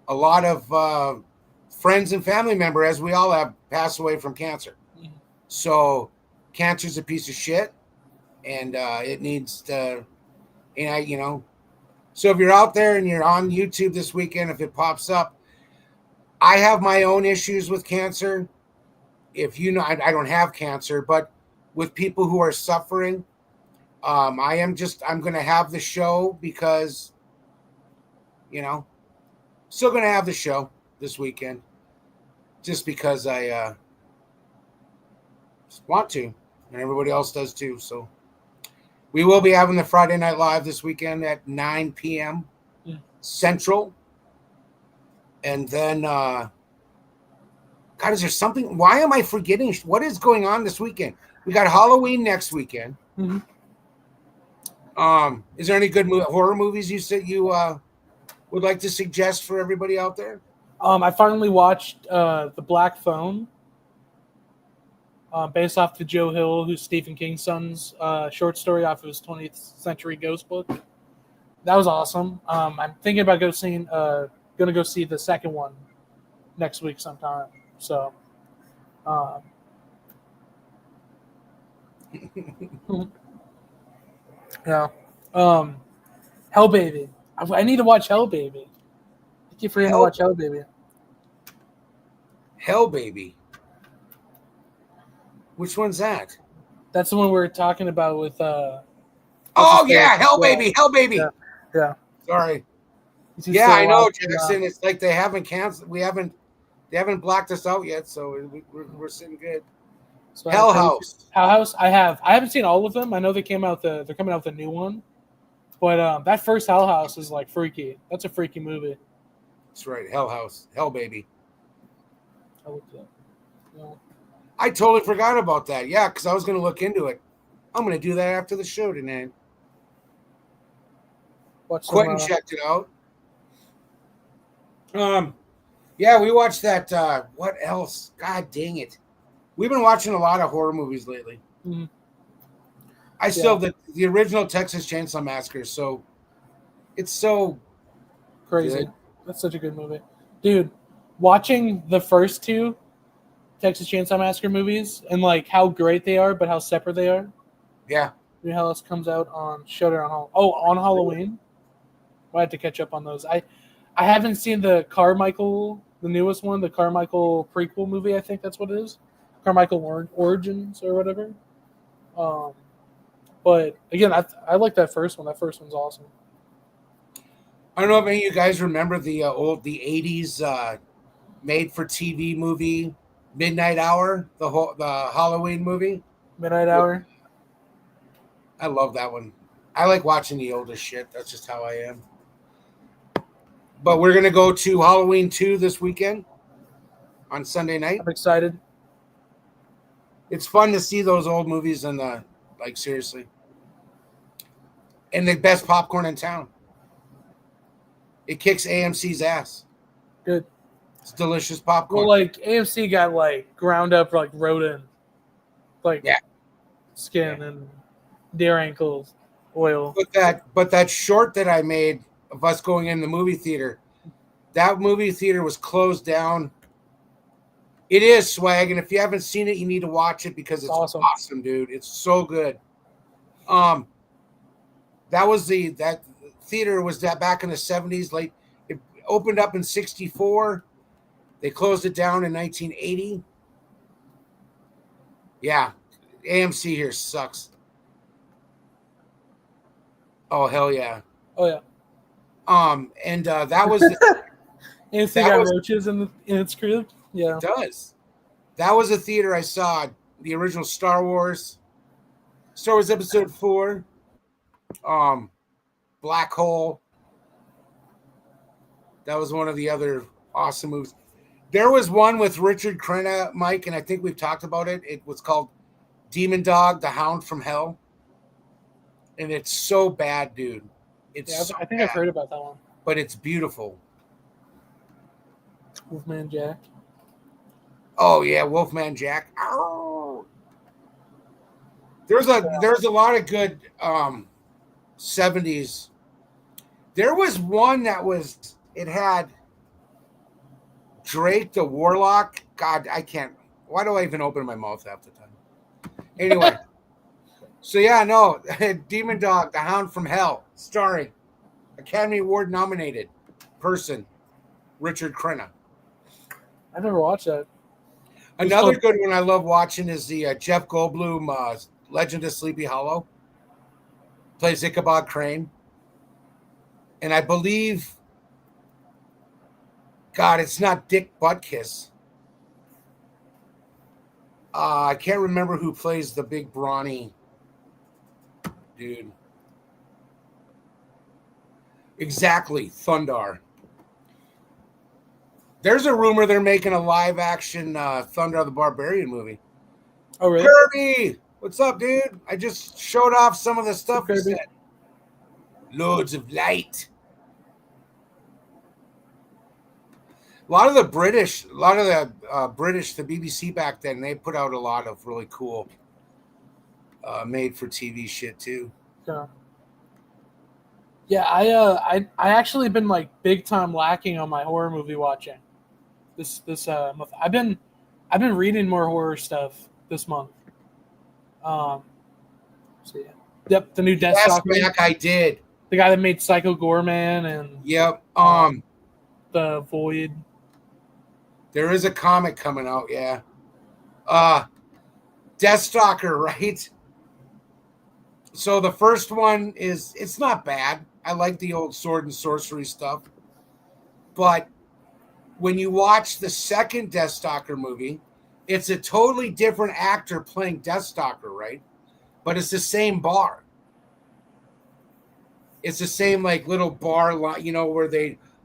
a lot of friends and family members, as we all have, passed away from cancer. Mm-hmm. So cancer's a piece of shit, and it needs to, so if you're out there and you're on YouTube this weekend, if it pops up, I have my own issues with cancer. If I don't have cancer, but with people who are suffering, I'm going to have the show because, still going to have the show this weekend just because I want to, and everybody else does too. So we will be having the Friday Night Live this weekend at 9 p.m. Central. And then, God, is there something? Why am I forgetting? What is going on this weekend? We got Halloween next weekend. Mm-hmm. Is there any good horror movies you said you would like to suggest for everybody out there? I finally watched The Black Phone, based off the Joe Hill, who's Stephen King's son's short story off of his 20th Century Ghost book. That was awesome. I'm thinking about going to go see the second one next week sometime. So, yeah. Hell Baby. I need to watch Hell Baby. I keep forgetting to watch Hell Baby. Hell Baby. Which one's that? That's the one we were talking about with. Oh yeah, Hell Baby. Hell Baby. Yeah. Sorry. Yeah, I know, Jackson. It's like they haven't canceled. They haven't blocked us out yet, so we're sitting good. So Hell House. Hell House. I haven't seen all of them. I know they're coming out with a new one, but that first Hell House is like freaky. That's a freaky movie. That's right. Hell House. Hell Baby. I looked it up. No. I totally forgot about that. Yeah, because I was going to look into it. I'm going to do that after the show tonight. Quentin checked it out. Yeah, we watched that. What else? God dang it! We've been watching a lot of horror movies lately. Mm-hmm. I still the original Texas Chainsaw Massacre. So it's so crazy. Good. That's such a good movie, dude. Watching the first two Texas Chainsaw Massacre movies and like how great they are, but how separate they are. Yeah. You know how else comes out on Shudder on Halloween. I had to catch up on those. I haven't seen the Carmichael, the newest one, the Carmichael prequel movie. I think that's what it is, Carmichael Origins or whatever. But again, I like that first one. That first one's awesome. I don't know if any of you guys remember the 80s made for TV movie Midnight Hour, the Halloween movie. Midnight Hour. I love that one. I like watching the older shit. That's just how I am. But we're going to go to Halloween 2 this weekend on Sunday night. I'm excited. It's fun to see those old movies and seriously. And the best popcorn in town. It kicks AMC's ass. Good. It's delicious popcorn. Well, AMC got ground up rodent, skin and deer ankles oil. But that short that I made of us going in the movie theater, that movie theater was closed down. It is swag, and if you haven't seen it, you need to watch it because it's awesome, dude. It's so good. That theater was back in the 70s. It opened up in 64. They closed it down in 1980. Yeah, AMC here sucks. Oh hell yeah. Oh yeah. And that was AMC got roaches in its crib. Yeah, it does. That was a theater I saw the original Star Wars Episode 4, Black Hole. That was one of the other awesome movies. There was one with Richard Crenna, Mike, and I think we've talked about it. It was called Demon Dog: The Hound from Hell, and it's so bad, dude. I think I've heard about that one. But it's beautiful. Wolfman Jack. Oh yeah, Wolfman Jack. Ow. There's a lot of good 70s. There was one that it had Drake the Warlock. God, I can't. Why do I even open my mouth half the time? Anyway. So yeah, no, Demon Dog: The Hound from Hell, starring Academy Award nominated person Richard Crenna. I never watched that. Another good one I love watching is the Jeff Goldblum Legend of Sleepy Hollow. Plays Ichabod Crane, and I believe, God, it's not Dick Butkus. I can't remember who plays the big brawny dude. Exactly, Thundar. There's a rumor they're making a live action Thundar the Barbarian movie. Oh, really? Kirby, what's up, dude? I just showed off some of the stuff you Kirby. said. Lords of Light. A lot of the British, the BBC back then, they put out a lot of really cool made for TV shit too. Yeah. Yeah, I actually been like big time lacking on my horror movie watching. This month. I've been reading more horror stuff this month. So yeah. Yep, the new Deathstalker. Back I did. The guy that made Psycho Gorman and Yep. the Void. There is a comic coming out, yeah. Deathstalker, right? So the first one it's not bad. I like the old sword and sorcery stuff. But when you watch the second Deathstalker movie, it's a totally different actor playing Deathstalker, right? But it's the same bar. It's the same like little bar, where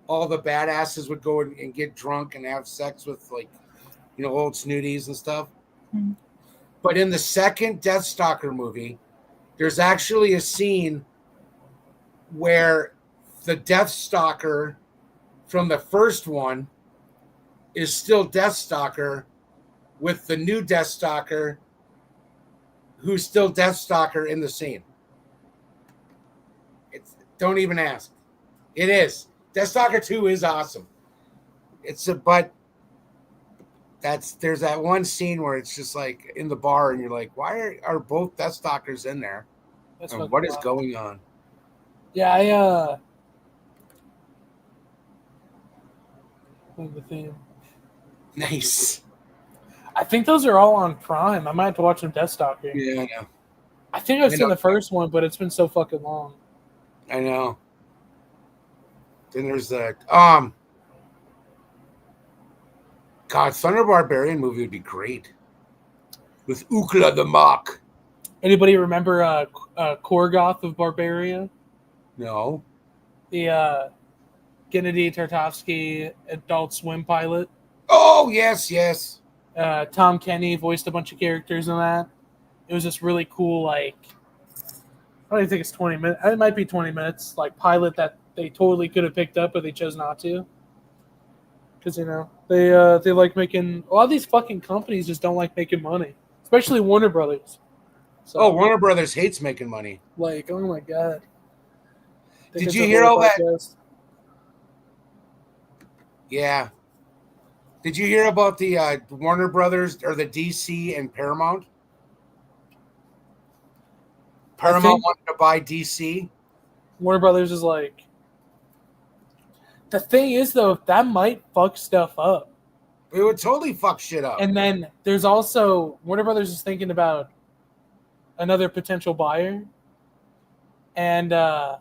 all the badasses would go and get drunk and have sex with old snooties and stuff. Mm-hmm. But in the second Deathstalker movie, there's actually a scene where the Deathstalker from the first one is still Deathstalker with the new Deathstalker who's still Deathstalker in the scene. Don't even ask. It is. Deathstalker 2 is awesome. But there's that one scene where it's just like in the bar and you're like, why are both Deathstalkers in there? And what is going on? Yeah, the theme. Nice. I think those are all on Prime. I might have to watch them Deathstalker. Yeah, I know. I think I've seen the first one, but it's been so fucking long. I know. Then there's the God, Thunder Barbarian movie would be great. With Ukla the Mock. Anybody remember Korgoth of Barbaria? No. The Gennady Tartakovsky Adult Swim pilot. Oh, yes. Tom Kenny voiced a bunch of characters in that. It was this really cool, like, I don't even think it's 20 minutes. It might be 20 minutes, like, pilot that they totally could have picked up, but they chose not to. Because, they like making, a lot of these fucking companies just don't like making money, especially Warner Brothers. So, Warner Brothers hates making money. Like, oh my God. Did you hear all that? Yeah. Did you hear about the Warner Brothers or the DC and Paramount? Paramount wanted to buy DC. Warner Brothers is like, the thing is, though, that might fuck stuff up. It would totally fuck shit up. And then there's also, Warner Brothers is thinking about another potential buyer. And I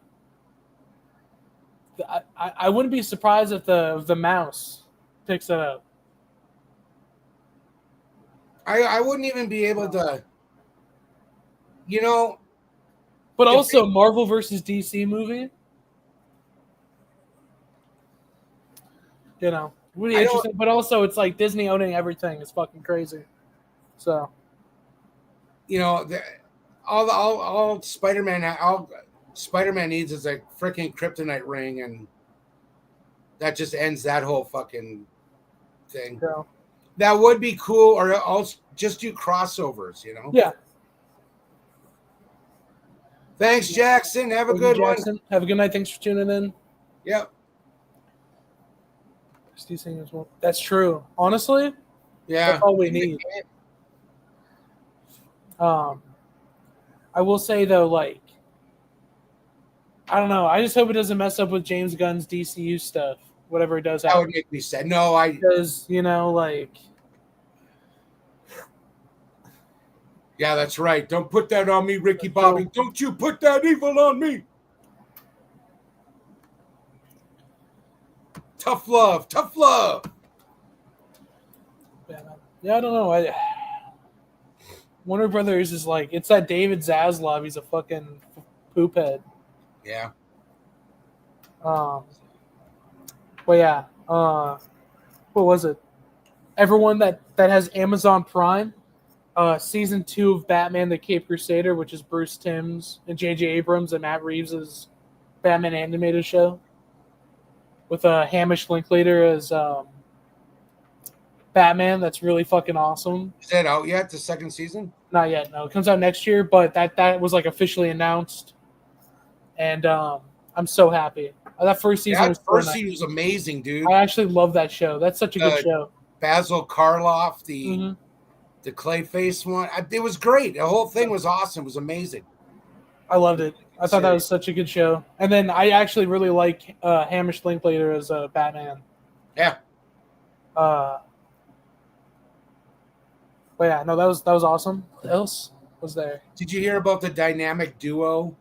wouldn't be surprised if the mouse picks it up. I wouldn't even be able to, But also, Marvel versus DC movie. Really interesting. But also, it's like Disney owning everything is fucking crazy. So, all Spider-Man needs is a freaking kryptonite ring, and that just ends that whole fucking thing. Yeah. That would be cool, or I'll just do crossovers, Yeah. Thanks, Jackson. Have a good one. Have a good night. Thanks for tuning in. Yep. That's true. Honestly, yeah, that's all we need. I will say though, like, I don't know. I just hope it doesn't mess up with James Gunn's DCU stuff. Whatever it does, that would make me sad. No, because like. Yeah, that's right. Don't put that on me, Ricky Bobby. Don't you put that evil on me. Tough love. Yeah, I don't know. Warner Brothers is like, it's that David Zaslav. He's a fucking poop head. Yeah. But yeah, what was it? Everyone that has Amazon Prime, season 2 of Batman: The Cape Crusader, which is Bruce Timm's and J.J. Abrams and Matt Reeves' Batman animated show, with Hamish Linklater as Batman. That's really fucking awesome. Is that out yet? The second season? Not yet. No, it comes out next year, but that was like officially announced, and I'm so happy. That first season was first so nice. season was amazing, dude. I actually love that show. That's such a good show. Basil Karloff, the Clayface one. It was great. The whole thing was awesome. It was amazing. I loved it. I thought that was such a good show. And then I actually really like Hamish Linklater as Batman. Yeah. But yeah, no, that was awesome. What else was there? Did you hear about the dynamic duo?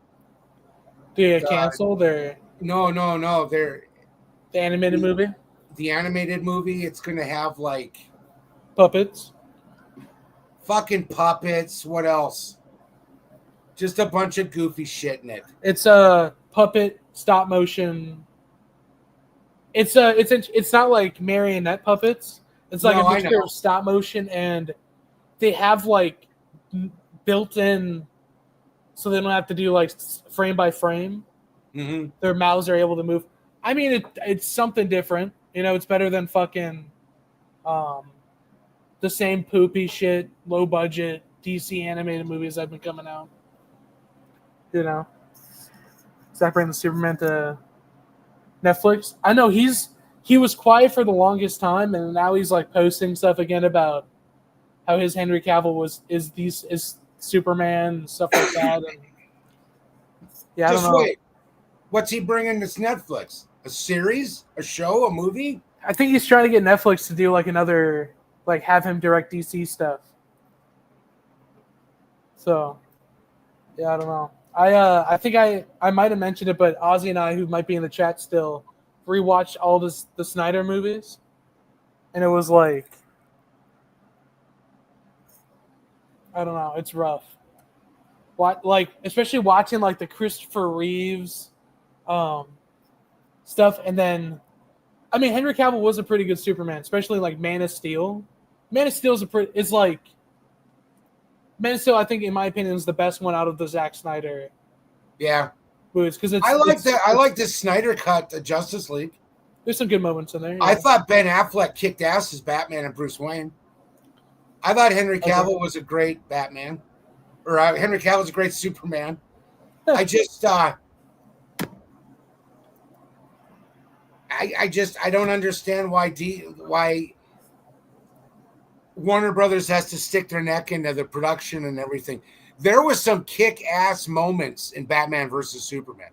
Did it cancel their? No. They're the animated movie. The animated movie. It's gonna have like puppets. Fucking puppets. What else? Just a bunch of goofy shit in it. It's a puppet stop motion. It's not like marionette puppets. It's like a mixture of stop motion, and they have like built in, so they don't have to do like frame by frame. Mm-hmm. Their mouths are able to move. I mean, it's something different. You know, it's better than fucking the same poopy shit, low budget DC animated movies that have been coming out. You know, does that bring the Superman to Netflix? I know he was quiet for the longest time, and now he's like posting stuff again about how his Henry Cavill is Superman and stuff like that. And yeah, I don't know. Wait. What's he bringing to Netflix? A series? A show? A movie? I think he's trying to get Netflix to do like another, like have him direct DC stuff. So, yeah, I don't know. I think I might have mentioned it, but Ozzy and I, who might be in the chat still, rewatched all the Snyder movies, and it was like, I don't know, it's rough. Like especially watching like the Christopher Reeves stuff, and then I mean Henry Cavill was a pretty good Superman, especially like Man of Steel. Man of Steel is like Man of Steel, I think in my opinion is the best one out of the Zack Snyder movies, because I like the Snyder cut, the Justice League. There's some good moments in there. Yeah. I thought Ben Affleck kicked ass as Batman and Bruce Wayne. I thought Henry Cavill was a great Batman, or Henry Cavill's a great Superman. I just I don't understand why Warner Brothers has to stick their neck into the production and everything. There was some kick-ass moments in Batman versus Superman.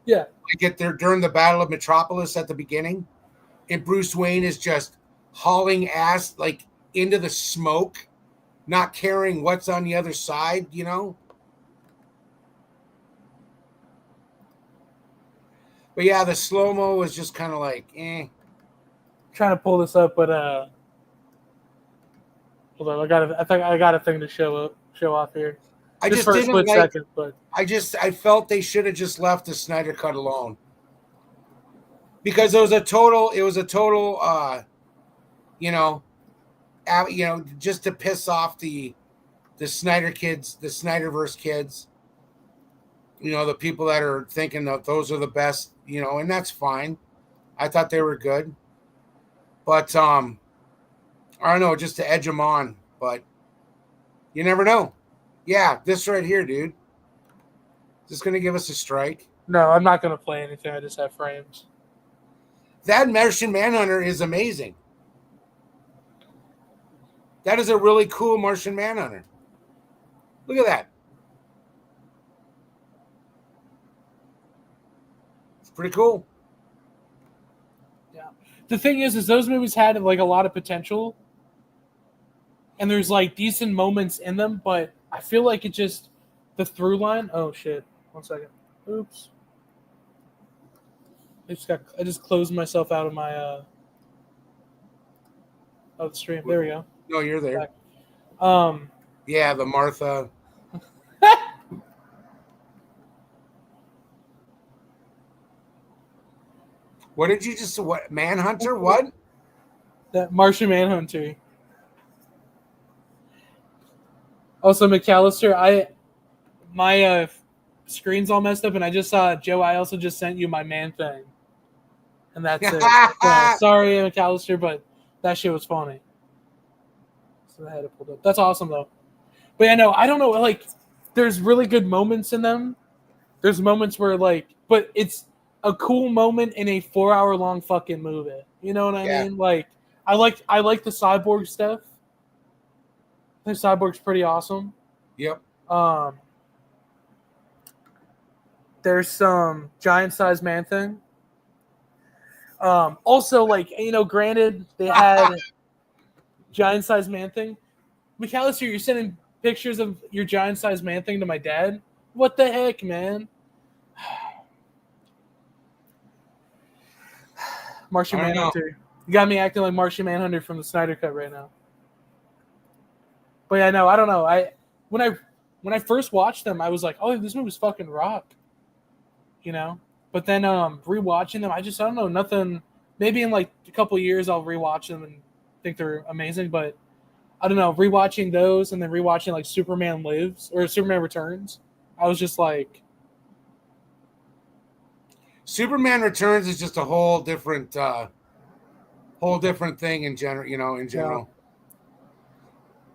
Yeah. I get there during the Battle of Metropolis at the beginning, and Bruce Wayne is just hauling ass like into the smoke, not caring what's on the other side, you know? But yeah, the slow-mo was just kind of like, eh. Trying to pull this up, but hold on, I think I got a thing to show off here. I just for a split second, but I felt they should have just left the Snyder cut alone, because it was a total just to piss off the Snyder kids, the Snyderverse kids, you know, the people that are thinking that those are the best, you know, and that's fine. I thought they were good, but I don't know, just to edge them on, but you never know. Yeah, this right here, dude. Is this going to give us a strike? No, I'm not going to play anything. I just have frames. That Martian Manhunter is amazing. That is a really cool Martian Manhunter. Look at that. It's pretty cool. Yeah. The thing is those movies had like a lot of potential, and there's like decent moments in them, but I feel like it just the through line. Oh shit! 1 second. Oops. I just closed myself out of my of the stream. There we go. No, you're there. Back. Yeah, the Martha. What did you just? What Manhunter? What? That Martian Manhunter. Also, McAllister, my screen's all messed up, and I just saw Joe. I also just sent you my man thing, and that's it. So, sorry, McAllister, but that shit was funny. So I had it pulled up. That's awesome though. But yeah, no, I don't know. Like, there's really good moments in them. There's moments where but it's a cool moment in a 4 hour long fucking movie. You know what I mean? Like, I like the cyborg stuff. I think Cyborg's pretty awesome. Yep. There's some giant sized man thing. Also, granted, they had giant sized man thing. McAllister, you're sending pictures of your giant sized man thing to my dad? What the heck, man? Martian Manhunter. You got me acting like Martian Manhunter from the Snyder Cut right now. But yeah, no, I don't know. When I first watched them, I was like, oh, this movie's fucking rock. You know? But then rewatching them, I don't know, nothing. Maybe in like a couple years I'll rewatch them and think they're amazing, but I don't know, rewatching those and then rewatching like Superman Lives or Superman Returns, I was just like, Superman Returns is just a whole different thing in general, in general.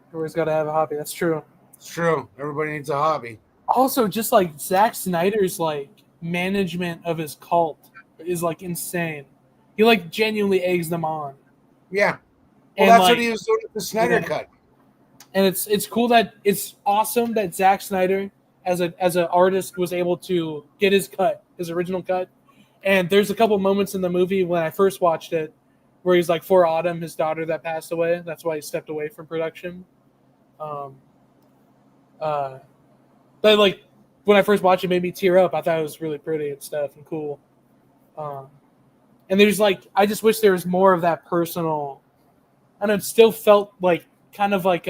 Everybody's got to have a hobby. That's true. It's true. Everybody needs a hobby. Also, just like Zack Snyder's like management of his cult is like insane. He like genuinely eggs them on. Yeah. Well, that's what he was doing with the Snyder Cut. And it's cool that it's awesome that Zack Snyder as an artist was able to get his original cut. And there's a couple moments in the movie when I first watched it where he's like for Autumn, his daughter that passed away. That's why he stepped away from production. But like when I first watched it, it made me tear up. I thought it was really pretty and stuff and cool. And there's like, I just wish there was more of that personal. And it still felt like kind of like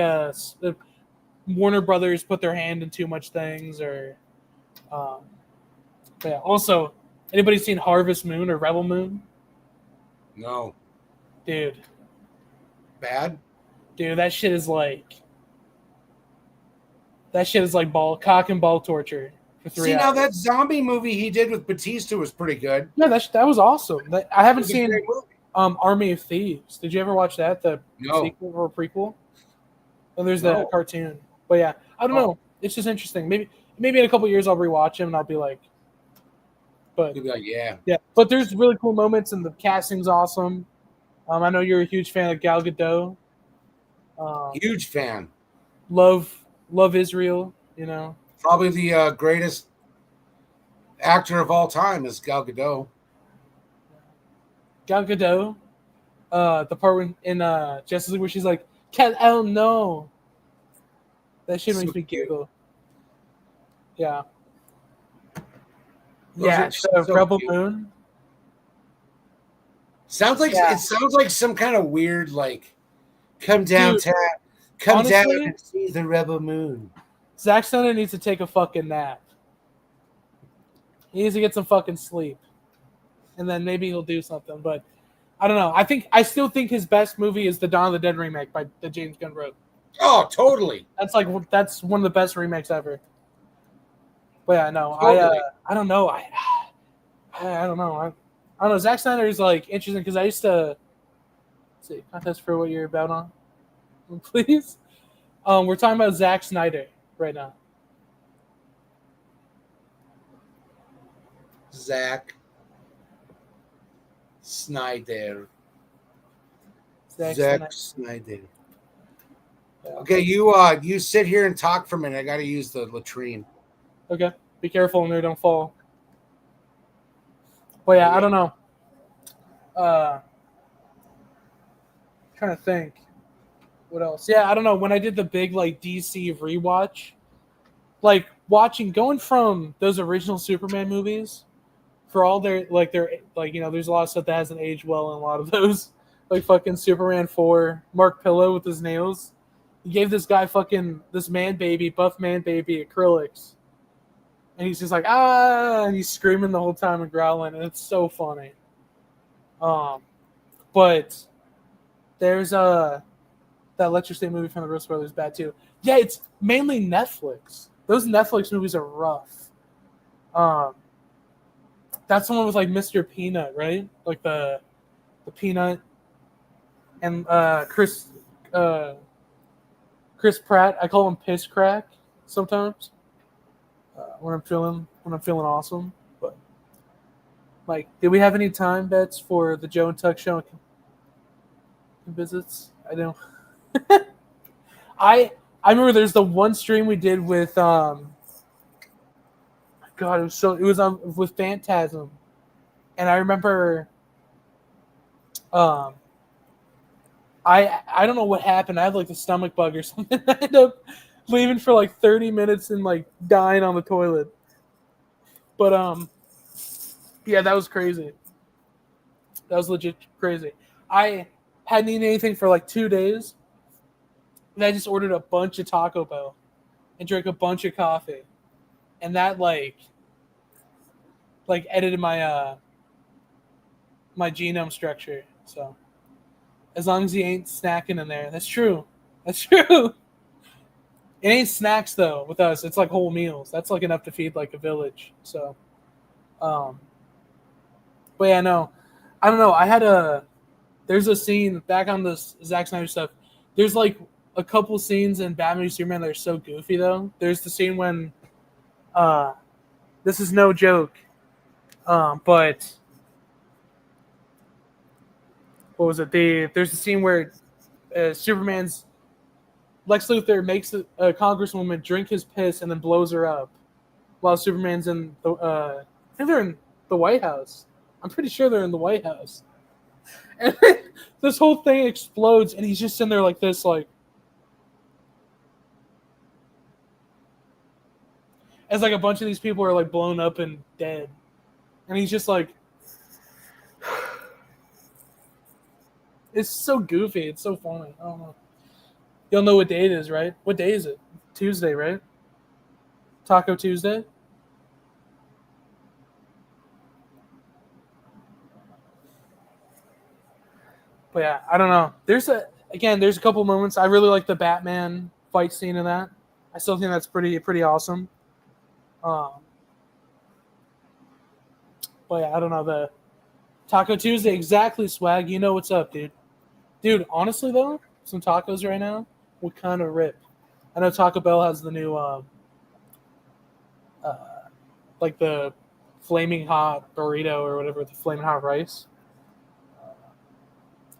Warner Brothers put their hand in too much things, or yeah. Also, anybody seen Harvest Moon or Rebel Moon? No, dude. Bad, dude. That shit is like cock and ball torture for 3 hours. Now that zombie movie he did with Batista was pretty good. Yeah, that was awesome. I haven't seen Army of Thieves. Did you ever watch that? The sequel or prequel? And there's the cartoon. But yeah, I don't know. It's just interesting. Maybe in a couple years I'll rewatch him and I'll be like, but you'll be like, yeah. But there's really cool moments and the casting's awesome. I know you're a huge fan of Gal Gadot. Huge fan. Love Israel. You know, probably the greatest actor of all time is Gal Gadot. Gal Gadot, the part in Justice League where she's like, "Kal-El, no." That shit makes me giggle. Yeah. So Rebel Moon. Sounds like it sounds like some kind of weird like come downtown, down and see the Rebel Moon. Zack Snyder needs to take a fucking nap. He needs to get some fucking sleep. And then maybe he'll do something. But I don't know. I still think his best movie is the Dawn of the Dead remake that James Gunn wrote. Oh, totally. That's one of the best remakes ever. But yeah, no, totally. I don't know. I don't know. I don't know. Zack Snyder is like interesting because I used to see contest for what you're about on, please. We're talking about Zack Snyder right now. Zack Snyder. Zack Snyder. Okay, you sit here and talk for a minute. I got to use the latrine. Okay, be careful in there, don't fall. But yeah, I don't know. Trying to think. What else? Yeah, I don't know. When I did the big like DC rewatch, like going from those original Superman movies, for all their there's a lot of stuff that hasn't aged well in a lot of those, like fucking Superman 4, Mark Pillow with his nails. he gave this guy this buff man baby acrylics. And he's just like, ah, and he's screaming the whole time and growling, and it's so funny. But there's that Electric State movie from the Russo Brothers, bad too. Yeah, it's mainly Netflix. Those Netflix movies are rough. That's the one with like Mr. Peanut, right? Like the Peanut and Chris Pratt. I call him Piss Crack sometimes when I'm feeling awesome. But Mike, did we have any time bets for the Joe and Tuck show and visits? I don't. I remember there's the one stream we did with God, it was with Phantasm, and I remember I don't know what happened. I had like a stomach bug or something. I ended up leaving for like 30 minutes and like dying on the toilet. But yeah, that was crazy. That was legit crazy. I hadn't eaten anything for like 2 days. And I just ordered a bunch of Taco Bell and drank a bunch of coffee. And that like edited my my genome structure. So as long as you ain't snacking in there. That's true. That's true. It ain't snacks though with us. It's like whole meals. That's like enough to feed like a village. So but yeah, no. I don't know. There's a scene back on this Zack Snyder stuff. There's like a couple scenes in Batman v Superman that are so goofy though. There's the scene when this is no joke. But what was it? There's a scene where Superman's Lex Luthor makes a congresswoman drink his piss and then blows her up, while Superman's in the I think they're in the White House. I'm pretty sure they're in the White House. And this whole thing explodes, and he's just sitting there like this, like as like a bunch of these people are like blown up and dead, and he's just like, it's so goofy, it's so funny. I don't know. You'll know what day it is, right? What day is it? Tuesday, right? Taco Tuesday? But yeah, I don't know. There's a couple moments. I really like the Batman fight scene in that. I still think that's pretty awesome. But yeah, I don't know. The Taco Tuesday, exactly, Swag. You know what's up, dude. Dude, honestly though, some tacos right now would kind of rip. I know Taco Bell has the new like the flaming hot burrito or whatever, the flaming hot rice.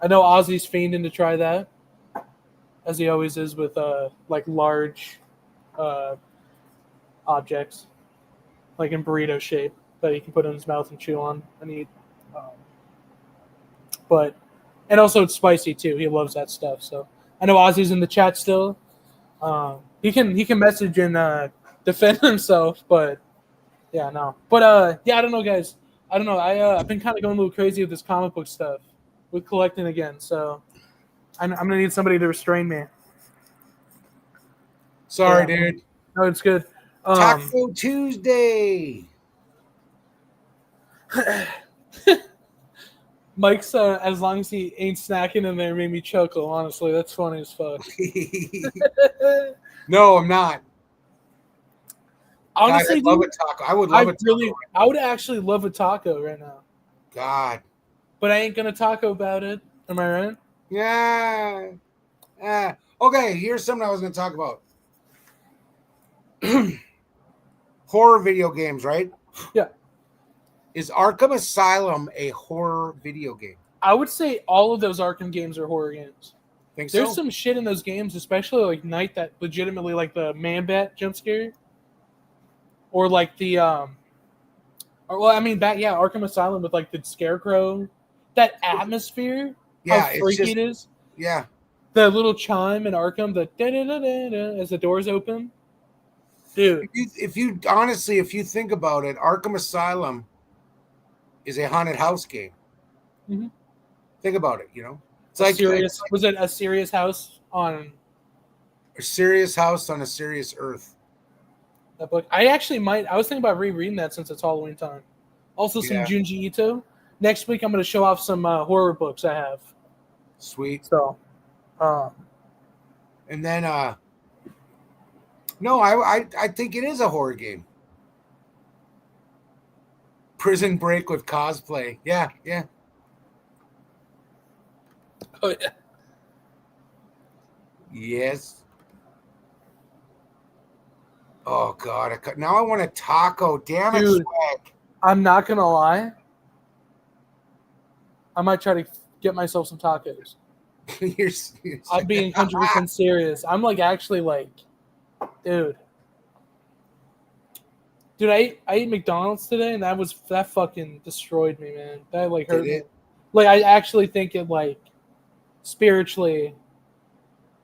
I know Ozzy's fiending to try that, as he always is with like large objects, like in burrito shape that he can put in his mouth and chew on and eat. And also it's spicy too. He loves that stuff. So I know Ozzy's in the chat still. He can message and defend himself, but yeah, no. But yeah, I don't know, guys. I don't know. I've been kind of going a little crazy with this comic book stuff, with collecting again. So I'm gonna need somebody to restrain me. Sorry, dude. No, it's good. Taco Tuesday. Mike's as long as he ain't snacking in there made me chuckle. Honestly, that's funny as fuck. No, I'm not. Honestly, God, I love a taco. I would love a taco. Right, I would actually love a taco right now. God. But I ain't gonna taco about it. Am I right? Yeah. Okay, here's something I was gonna talk about. Horror video games, right? Yeah. Is Arkham Asylum a horror video game? I would say all of those Arkham games are horror games. There's some shit in those games, especially like Night, that legitimately like the Man-Bat jump scare. Or like the Arkham Asylum with like the Scarecrow. That atmosphere. Yeah, how freaky it is. Yeah. The little chime in Arkham, the da-da-da-da-da, as the doors open. Dude. If you think about it, Arkham Asylum is a haunted house game. Mm-hmm. Think about it, you know. It's was it a serious house on A Serious House on a Serious Earth. That book. I actually might. I was thinking about rereading that since it's Halloween time. Also, some Yeah. Junji Ito. Next week, I'm going to show off some horror books I have. Sweet. So, And then, no, I think it is a horror game. Prison Break with cosplay. Yeah, yeah. oh yeah. Yes. Oh God! Now I want a taco. Damn it, Dude. Swag. I'm not going to lie. I might try to get myself some tacos. I'm being 100% serious. I'm like actually like, dude. Dude, I ate McDonald's today, and that fucking destroyed me, man. That like hurt me. Like I actually think it like spiritually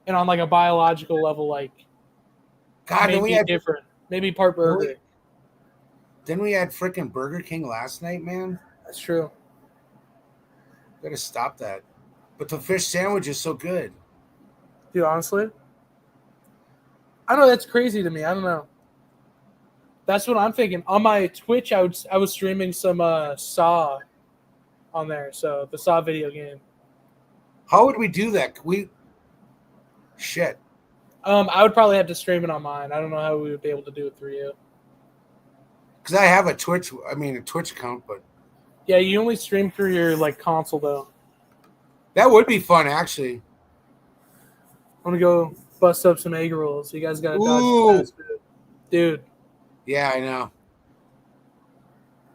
and on like a biological level, like God, maybe different. Maybe part burger. Then we had freaking Burger King last night, man. That's true. Gotta stop that. But the fish sandwich is so good. Dude, honestly, I don't know. That's crazy to me. I don't know. That's what I'm thinking. On my Twitch, I was streaming some Saw on there. So the Saw video game. How would we do that? Shit. I would probably have to stream it on mine. I don't know how we would be able to do it through you. Because I have a Twitch account, but yeah, you only stream through your like console though. That would be fun, actually. I'm gonna go bust up some egg rolls. You guys gotta dodge fast food. Dude. Yeah, I know.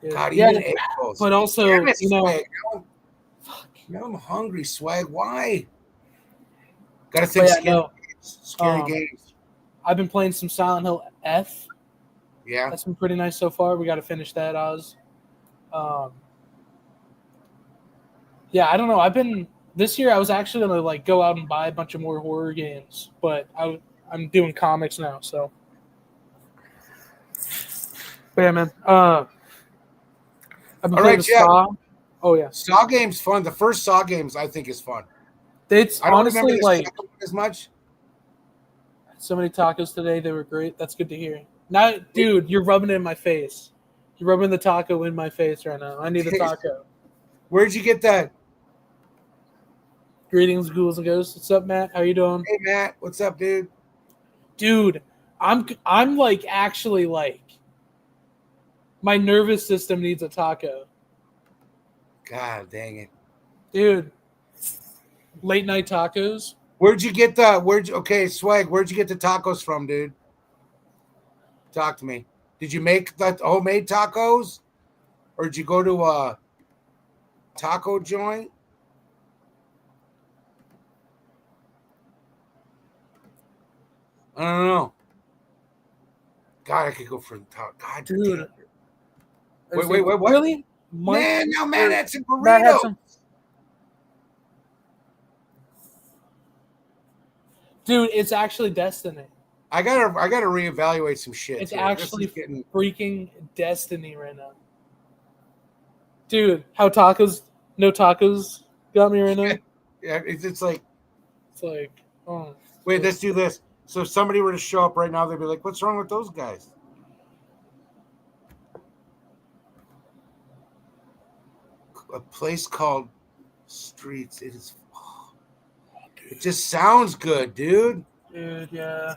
Dude. God, yeah, egg rolls. But also, it, you know, now I'm hungry, Swag. Why? Gotta think scary games. I've been playing some Silent Hill F. Yeah. That's been pretty nice so far. We got to finish that, Oz. Yeah, I don't know. This year I was actually going to like go out and buy a bunch of more horror games, but I'm doing comics now, so. But yeah, man. I've been playing Saw. Oh yeah. Saw game's fun. The first Saw games I think is fun. It's I don't honestly remember the like second one as much. So many tacos today. They were great. That's good to hear. Now, dude, you're rubbing it in my face. You're rubbing the taco in my face right now. I need a taco. Where'd you get that? Greetings, ghouls and ghosts. What's up, Matt? How you doing? Hey, Matt. What's up, dude? Dude, I'm like actually like my nervous system needs a taco. God dang it, dude! Late night tacos. Where'd you get okay, Swag? Where'd you get the tacos from, dude? Talk to me. Did you make the homemade tacos, or did you go to a taco joint? I don't know. God, I could go for the taco. God, dude. Wait, what? Really? Man, now Matt had some burritos. Dude, it's actually Destiny. I gotta reevaluate some shit. It's actually freaking Destiny right now. Dude, no tacos got me right now. Yeah, it's like, oh. Wait, let's do this. So if somebody were to show up right now, they'd be like, "What's wrong with those guys?" A place called Streets. It is. It just sounds good, dude. Dude, yeah.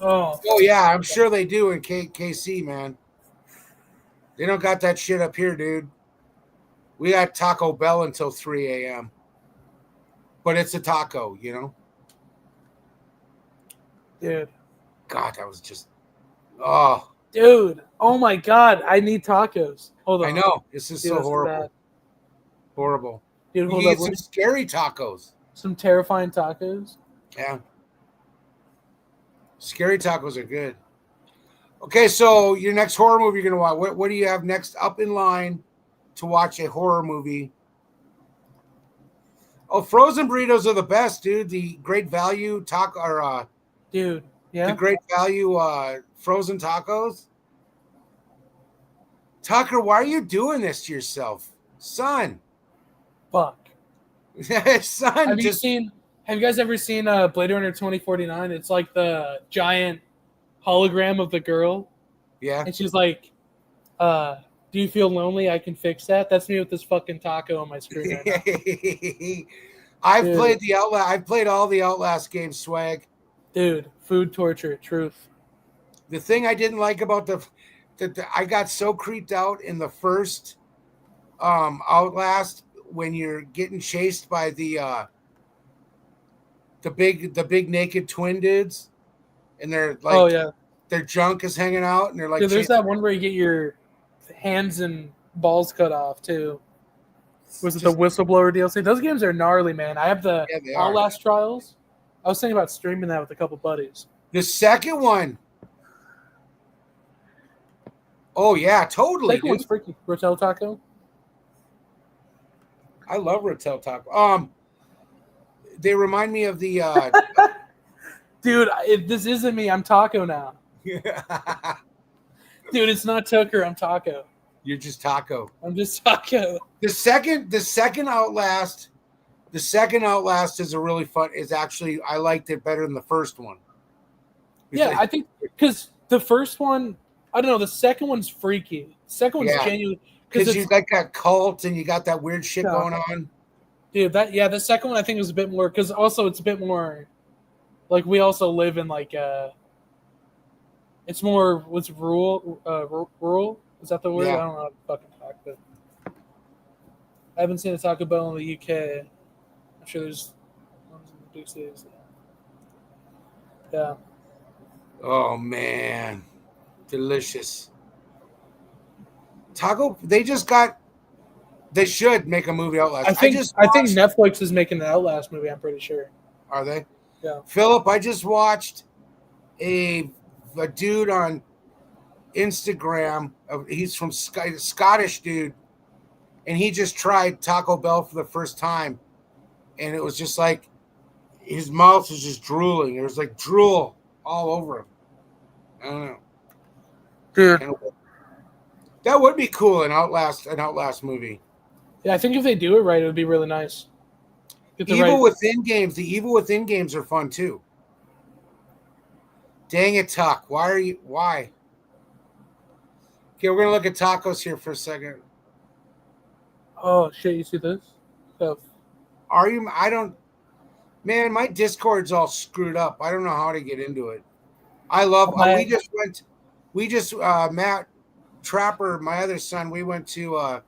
Oh yeah, I'm sure they do in KC, man. They don't got that shit up here, dude. We got Taco Bell until 3 a.m. But it's a taco, you know? Dude. God, that was just... Oh. Dude. Oh, my God. I need tacos. Hold on. I know. This is so horrible. Horrible. Dude, hold up. Some scary tacos. Some terrifying tacos? Yeah. Scary tacos are good. Okay, so your next horror movie you're going to watch. What do you have next up in line to watch a horror movie? Oh, frozen burritos are the best, dude. The Great Value taco, or dude, yeah, the Great Value frozen tacos. Tucker, why are you doing this to yourself, son? Fuck, son. Have you seen Have you guys ever seen Blade Runner 2049? It's like the giant hologram of the girl, Yeah. and she's like, "Do you feel lonely? I can fix that." That's me with this fucking taco on my screen right now. I've Dude. played the Outlast. I've played all the Outlast games, swag. Dude, food torture, truth. The thing I didn't like about I got so creeped out in the first Outlast when you're getting chased by the big naked twin dudes, and they're like, Oh yeah, their junk is hanging out, and they're like, dude. There's chasing- that one where you get your hands and balls cut off too. Was it the Whistleblower DLC? Those games are gnarly, man. I have the Yeah, they are. Outlast Trials. I was thinking about streaming that with a couple buddies. The second one. Oh yeah, totally. Second one's freaky. Rotel Taco. I love Rotel Taco. They remind me of the. Dude, this isn't me. I'm Taco now. Dude, it's not Tucker. I'm Taco. You're just Taco. I'm just Taco. The second Outlast is a really fun. Is actually I liked it better than the first one. Yeah, I think because the first one, I don't know. The second one's freaky. The second one's genuine because you got that cult and you got that weird shit going on. Dude, the second one I think is a bit more because also it's a bit more like we also live in like it's more what's rural. Is that the word? Yeah. I don't know how to fucking talk, but I haven't seen a Taco Bell in the UK. I'm sure there's ones in the big cities. Yeah. Oh man, delicious. Taco. They should make a movie Outlast. I think Netflix is making an Outlast movie. I'm pretty sure. Are they? Yeah. Philip, I just watched a dude on Instagram. He's from Scottish dude, and he just tried Taco Bell for the first time, and it was just like his mouth was just drooling. There was like drool all over him. I don't know, Dude. That would be cool. An Outlast movie. Yeah, I think if they do it right, it would be really nice. The Evil Within games are fun too. Dang it, Tuck. Why? Okay, we're gonna look at tacos here for a second. Oh shit! You see this stuff? Are you? I don't. Man, my Discord's all screwed up. I don't know how to get into it. I love. We just Matt Trapper, my other son. We went to a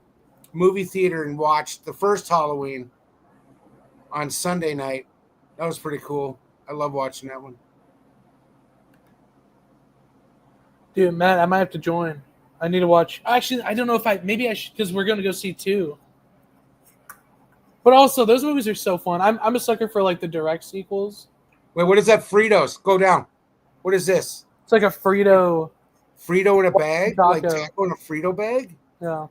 movie theater and watched the first Halloween on Sunday night. That was pretty cool. I love watching that one. Dude, Matt, I might have to join. I need to watch. Actually, I don't know if maybe I should because we're gonna go see 2. But also, those movies are so fun. I'm a sucker for like the direct sequels. Wait, what is that? Fritos. Go down. What is this? It's like a Frito in a bag? Taco. Like taco in a Frito bag? Yeah.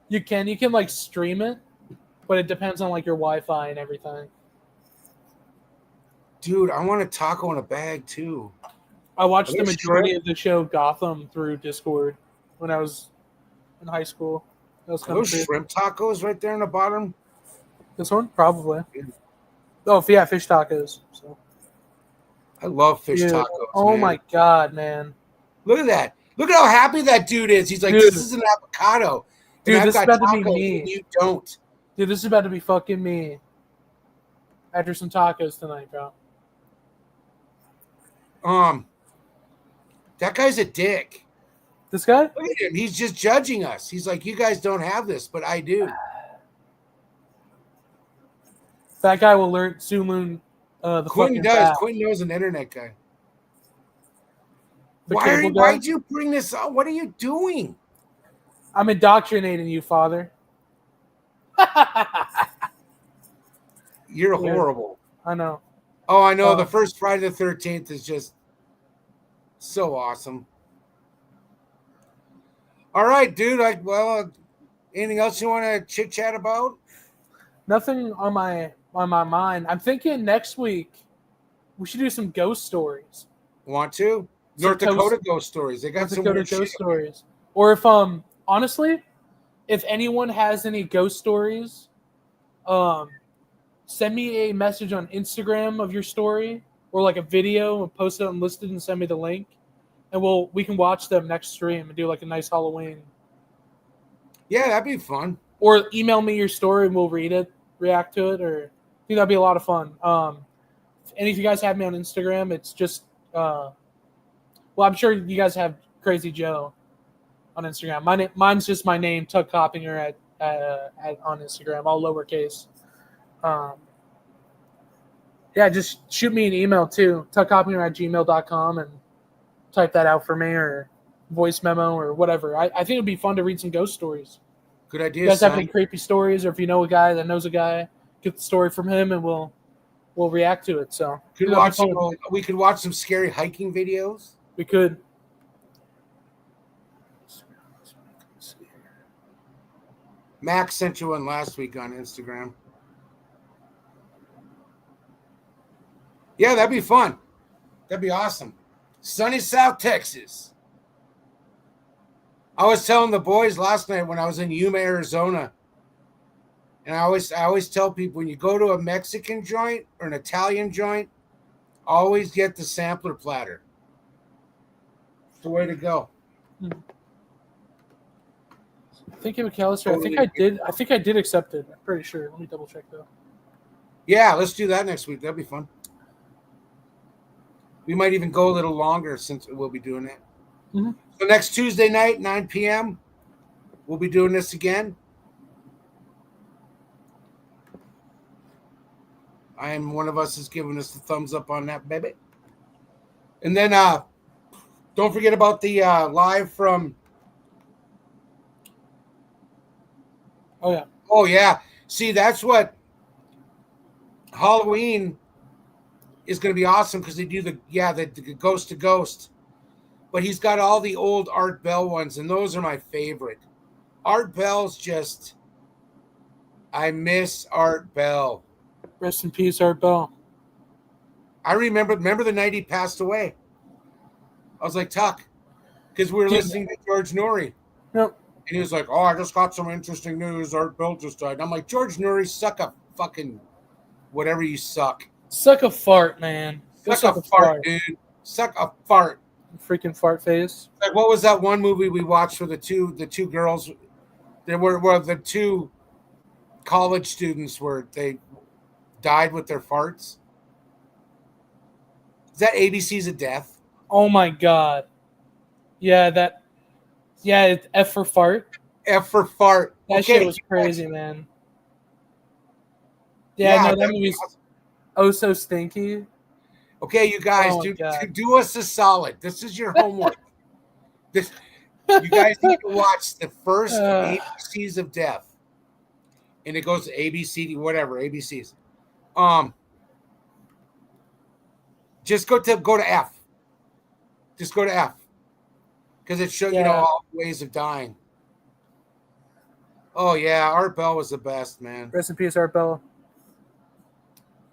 You can like stream it, but it depends on like your Wi-Fi and everything. Dude, I want a taco in a bag too. I watched the majority of the show Gotham through Discord when I was in high school. That was kind of those shrimp tacos right there in the bottom. This one? Probably. Oh, yeah, fish tacos. So. I love fish tacos. Oh, man. my God, man. Look at that. Look at how happy that dude is. He's like, dude. This is an avocado. Dude, this is about to be me. You don't. Dude, this is about to be fucking me. After some tacos tonight, bro. That guy's a dick. This guy? Look at him. He's just judging us. He's like, you guys don't have this, but I do. That guy will soon learn the Quentin fucking does. fact. Quentin knows an internet guy. The Why'd you bring this up? What are you doing? I'm indoctrinating you, father. You're horrible. I know. Oh, I know. The first Friday the 13th is just so awesome. All right, dude. Anything else you want to chit chat about? Nothing on my mind. I'm thinking next week we should do some ghost stories. Want to? North Dakota ghost stories. They got some North Dakota weird ghost shit. stories. Or if honestly, if anyone has any ghost stories, send me a message on Instagram of your story or like a video and post it unlisted and send me the link, and we can watch them next stream and do like a nice Halloween. Yeah, that'd be fun. Or email me your story and we'll read it, react to it, or I think that'd be a lot of fun. And if you guys have me on Instagram, it's just well, I'm sure you guys have Crazy Joe on Instagram. Mine's just my name, Tug Coppinger at on Instagram, all lowercase. Yeah, just shoot me an email too, tugcoppinger@gmail.com, and type that out for me, or voice memo or whatever. I think it'd be fun to read some ghost stories. Good idea. You guys have any creepy stories, or if you know a guy that knows a guy, get the story from him and we'll react to it. So we could watch some scary hiking videos. We could. Max sent you one last week on Instagram. Yeah, that'd be fun. That'd be awesome. Sunny South Texas. I was telling the boys last night when I was in Yuma, Arizona, and I always tell people, when you go to a Mexican joint or an Italian joint, always get the sampler platter. It's the way to go. Thank you, McAllister. I think I did accept it. I'm pretty sure. Let me double check though. Yeah, let's do that next week. That'd be fun. We might even go a little longer since we'll be doing it. Mm-hmm. So next Tuesday night, 9 p.m., we'll be doing this again. One of us is giving us the thumbs up on that, baby. And then don't forget about the live from... Oh, yeah. Oh, yeah. See, that's what Halloween is going to be awesome, because they do the ghost to ghost. But he's got all the old Art Bell ones, and those are my favorite. Art Bell's just... I miss Art Bell. Rest in peace, Art Bell. I remember the night he passed away. I was like, Tuck, because we were listening to George Noory. Yep. And he was like, oh, I just got some interesting news. Art Bell just died. And I'm like, George Noory, suck a fucking whatever you suck. Suck a fart, man. Suck a fart, dude. Suck a fart. Freaking fart face. Like, what was that one movie we watched for the two girls? There were the two college students where they died with their farts. Is that ABC's of Death? Oh my god. Yeah, it's F for fart. F for fart. That shit was crazy, man. Yeah, no, that movie's oh so stinky. Okay, you guys, do us a solid. This is your homework. You guys need to watch the first ABCs of Death. And it goes to ABCD, whatever, ABCs. Just go to F. Just go to F. Because it shows you all ways of dying. Oh yeah, Art Bell was the best, man. Rest in peace, Art Bell.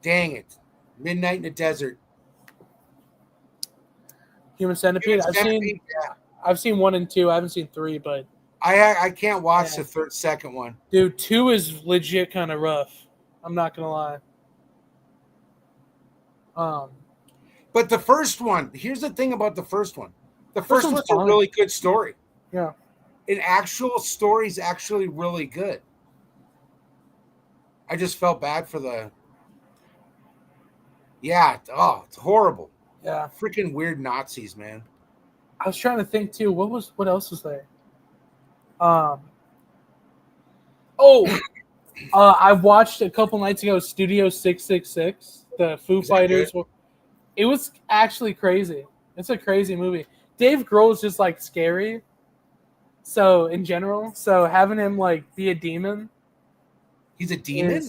Dang it. Midnight in the Desert. Human Centipede. I've seen 1 and 2. I haven't seen 3, but I can't watch the second one. Dude, 2 is legit kind of rough. I'm not gonna lie. But the first one, here's the thing about the first one. The first one's a really good story. Yeah. An actual story is actually really good. I just felt bad for the... Yeah. Oh, it's horrible. Yeah. Freaking weird Nazis, man. I was trying to think, too. What else was there? I watched a couple nights ago Studio 666, the Foo Fighters. It was actually crazy. It's a crazy movie. Dave Grohl is just like scary. So in general, having him like be a demon. He's a demon?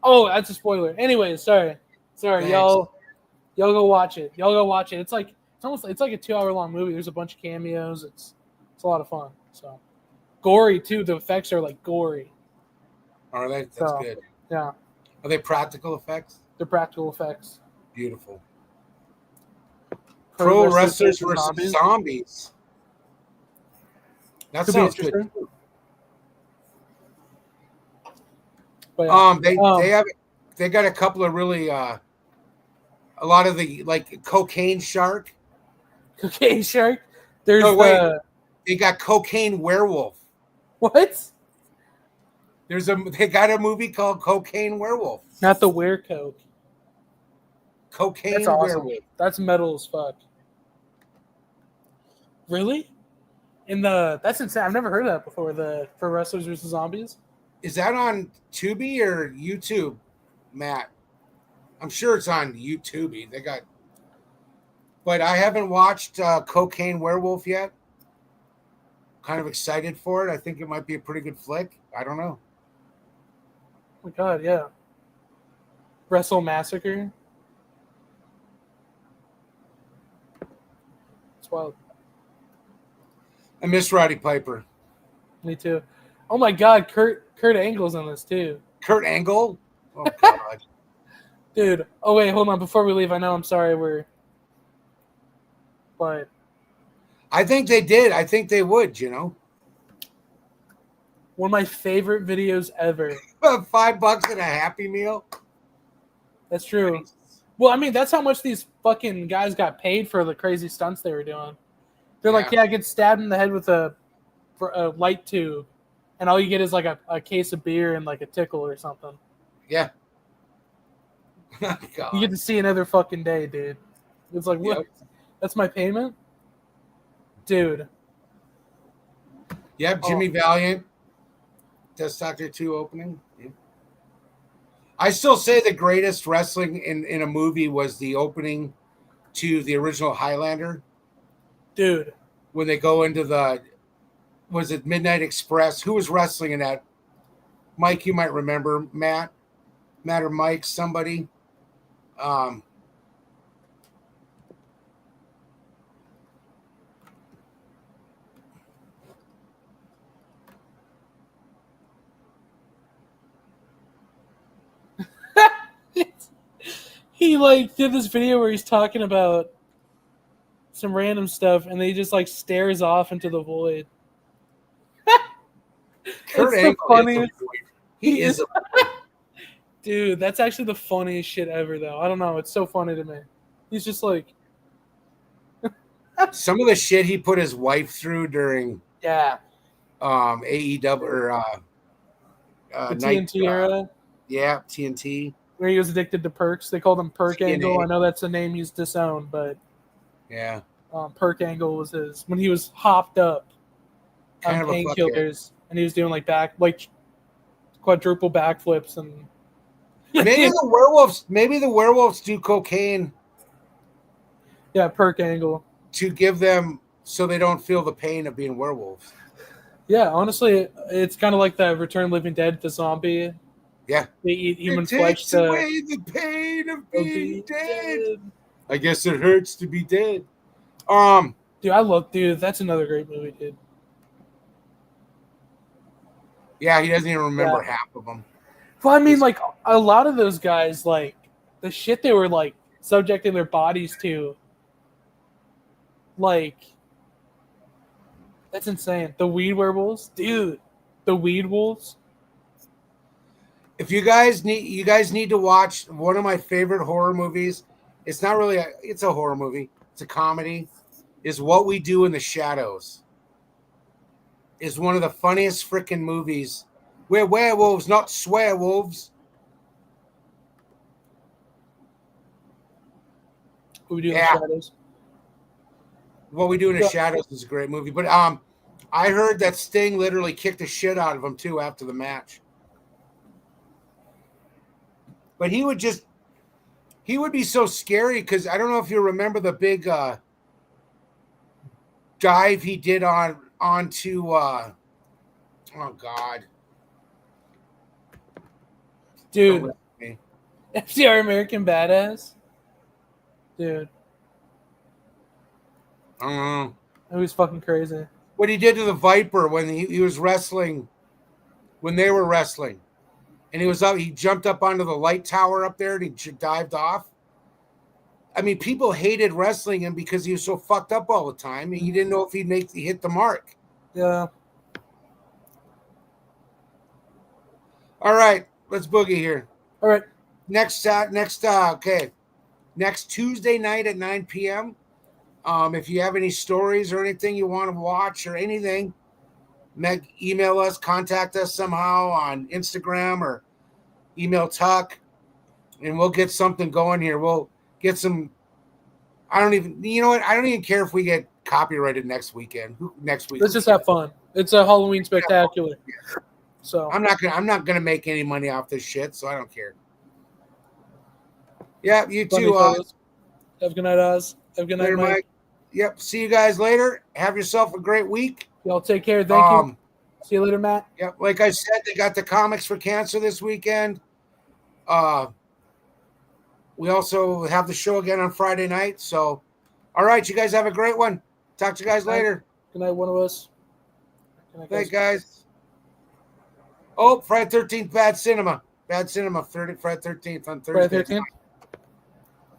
That's a spoiler. Anyway, sorry. Thanks. Y'all go watch it. It's like a 2-hour long movie. There's a bunch of cameos. It's a lot of fun. So gory too. The effects are like gory. Are they? That's good. Yeah. Are they practical effects? They're practical effects. Beautiful. Pro Wrestlers versus Zombies. That sounds good. But yeah. They got a couple of really a lot of the like Cocaine Shark. Cocaine Shark. There's No, wait. They got Cocaine Werewolf. What? They got a movie called Cocaine Werewolf. Not the Were Coke. Cocaine That's awesome. Werewolf. That's metal as fuck. Really? That's insane. I've never heard of that before. For Wrestlers vs. Zombies. Is that on Tubi or YouTube, Matt? I'm sure it's on YouTube. But I haven't watched Cocaine Werewolf yet. Kind of excited for it. I think it might be a pretty good flick. I don't know. Oh my god, yeah. Wrestle Massacre. It's wild. I miss Roddy Piper. Me too. Oh my god, Kurt Angle's in this too. Kurt Angle? Oh god. Dude. Oh wait, hold on. Before we leave, I know I'm sorry but I think they did. I think they would, you know. One of my favorite videos ever. $5 and a Happy Meal. That's true. Well, I mean, that's how much these fucking guys got paid for the crazy stunts they were doing. They're like, I get stabbed in the head with a light tube, and all you get is like a case of beer and like a tickle or something. Yeah. God. You get to see another fucking day, dude. It's like, what? Yep. That's my payment? Dude. Yep, Jimmy Valiant. Death Stalker 2 opening. Yep. I still say the greatest wrestling in a movie was the opening to the original Highlander. Dude. When they go into was it Midnight Express? Who was wrestling in that? Mike, you might remember. Matt or Mike, somebody. He like did this video where he's talking about some random stuff, and then he just like stares off into the void. Kurt Angle funniest. He is a dude. That's actually the funniest shit ever, though. I don't know. It's so funny to me. He's just like some of the shit he put his wife through during AEW or the TNT era. Yeah, TNT. Where he was addicted to perks. They called him Perk Angle. I know that's a name he's disowned, but yeah. Perk Angle was his when he was hopped up on painkillers, and he was doing like quadruple backflips and. Maybe the werewolves do cocaine. Yeah, Perk Angle to give them so they don't feel the pain of being werewolves. Yeah, honestly, it's kind of like that Return of the Living Dead, the zombie. Yeah, they eat human flesh. To away the pain of being dead. I guess it hurts to be dead. Dude, that's another great movie, dude. Yeah, he doesn't even remember half of them. Well, I mean, like a lot of those guys, like the shit they were like subjecting their bodies to, like that's insane. The weed werewolves, dude. The weed wolves. If you guys need to watch one of my favorite horror movies. It's not really it's a horror movie. It's a comedy. Is What We Do in the Shadows. Is one of the funniest freaking movies. We're werewolves, not swearwolves. What We Do in the Shadows. What We Do in the Shadows is a great movie. But I heard that Sting literally kicked the shit out of him too after the match. But he would be so scary because I don't know if you remember the big dive he did onto oh God. Dude. FTR American Badass. Dude. I don't know. It was fucking crazy. What he did to the Viper when he was wrestling, when they were wrestling. And he jumped up onto the light tower up there and he dived off. I mean, people hated wrestling him because he was so fucked up all the time. And you didn't know if he'd hit the mark. Yeah. All right. let's boogie here. All right. Next Tuesday night at 9 p.m. If you have any stories or anything you want to watch or anything, email us, contact us somehow on Instagram or email Tuck, and we'll get something going here. We'll get some. You know what? I don't even care if we get copyrighted next weekend. Next week. Let's just have fun. It's a Halloween spectacular. So I'm not gonna make any money off this shit, so I don't care. Yeah, you funny too. fellas. Have a good night, Oz. Have a good night, Later, Mike. Mike. Yep. See you guys later. Have yourself a great week. Y'all take care. Thank you. See you later, Matt. Yeah, like I said, they got the comics for cancer this weekend. We also have the show again on Friday night. So, all right, you guys have a great one. Talk to you guys later. Good night, one of us. Good night, Thanks, guys. Oh, Friday 13th, Bad Cinema. Friday 13th on Thursday. Friday 13th.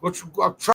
Which I'll try.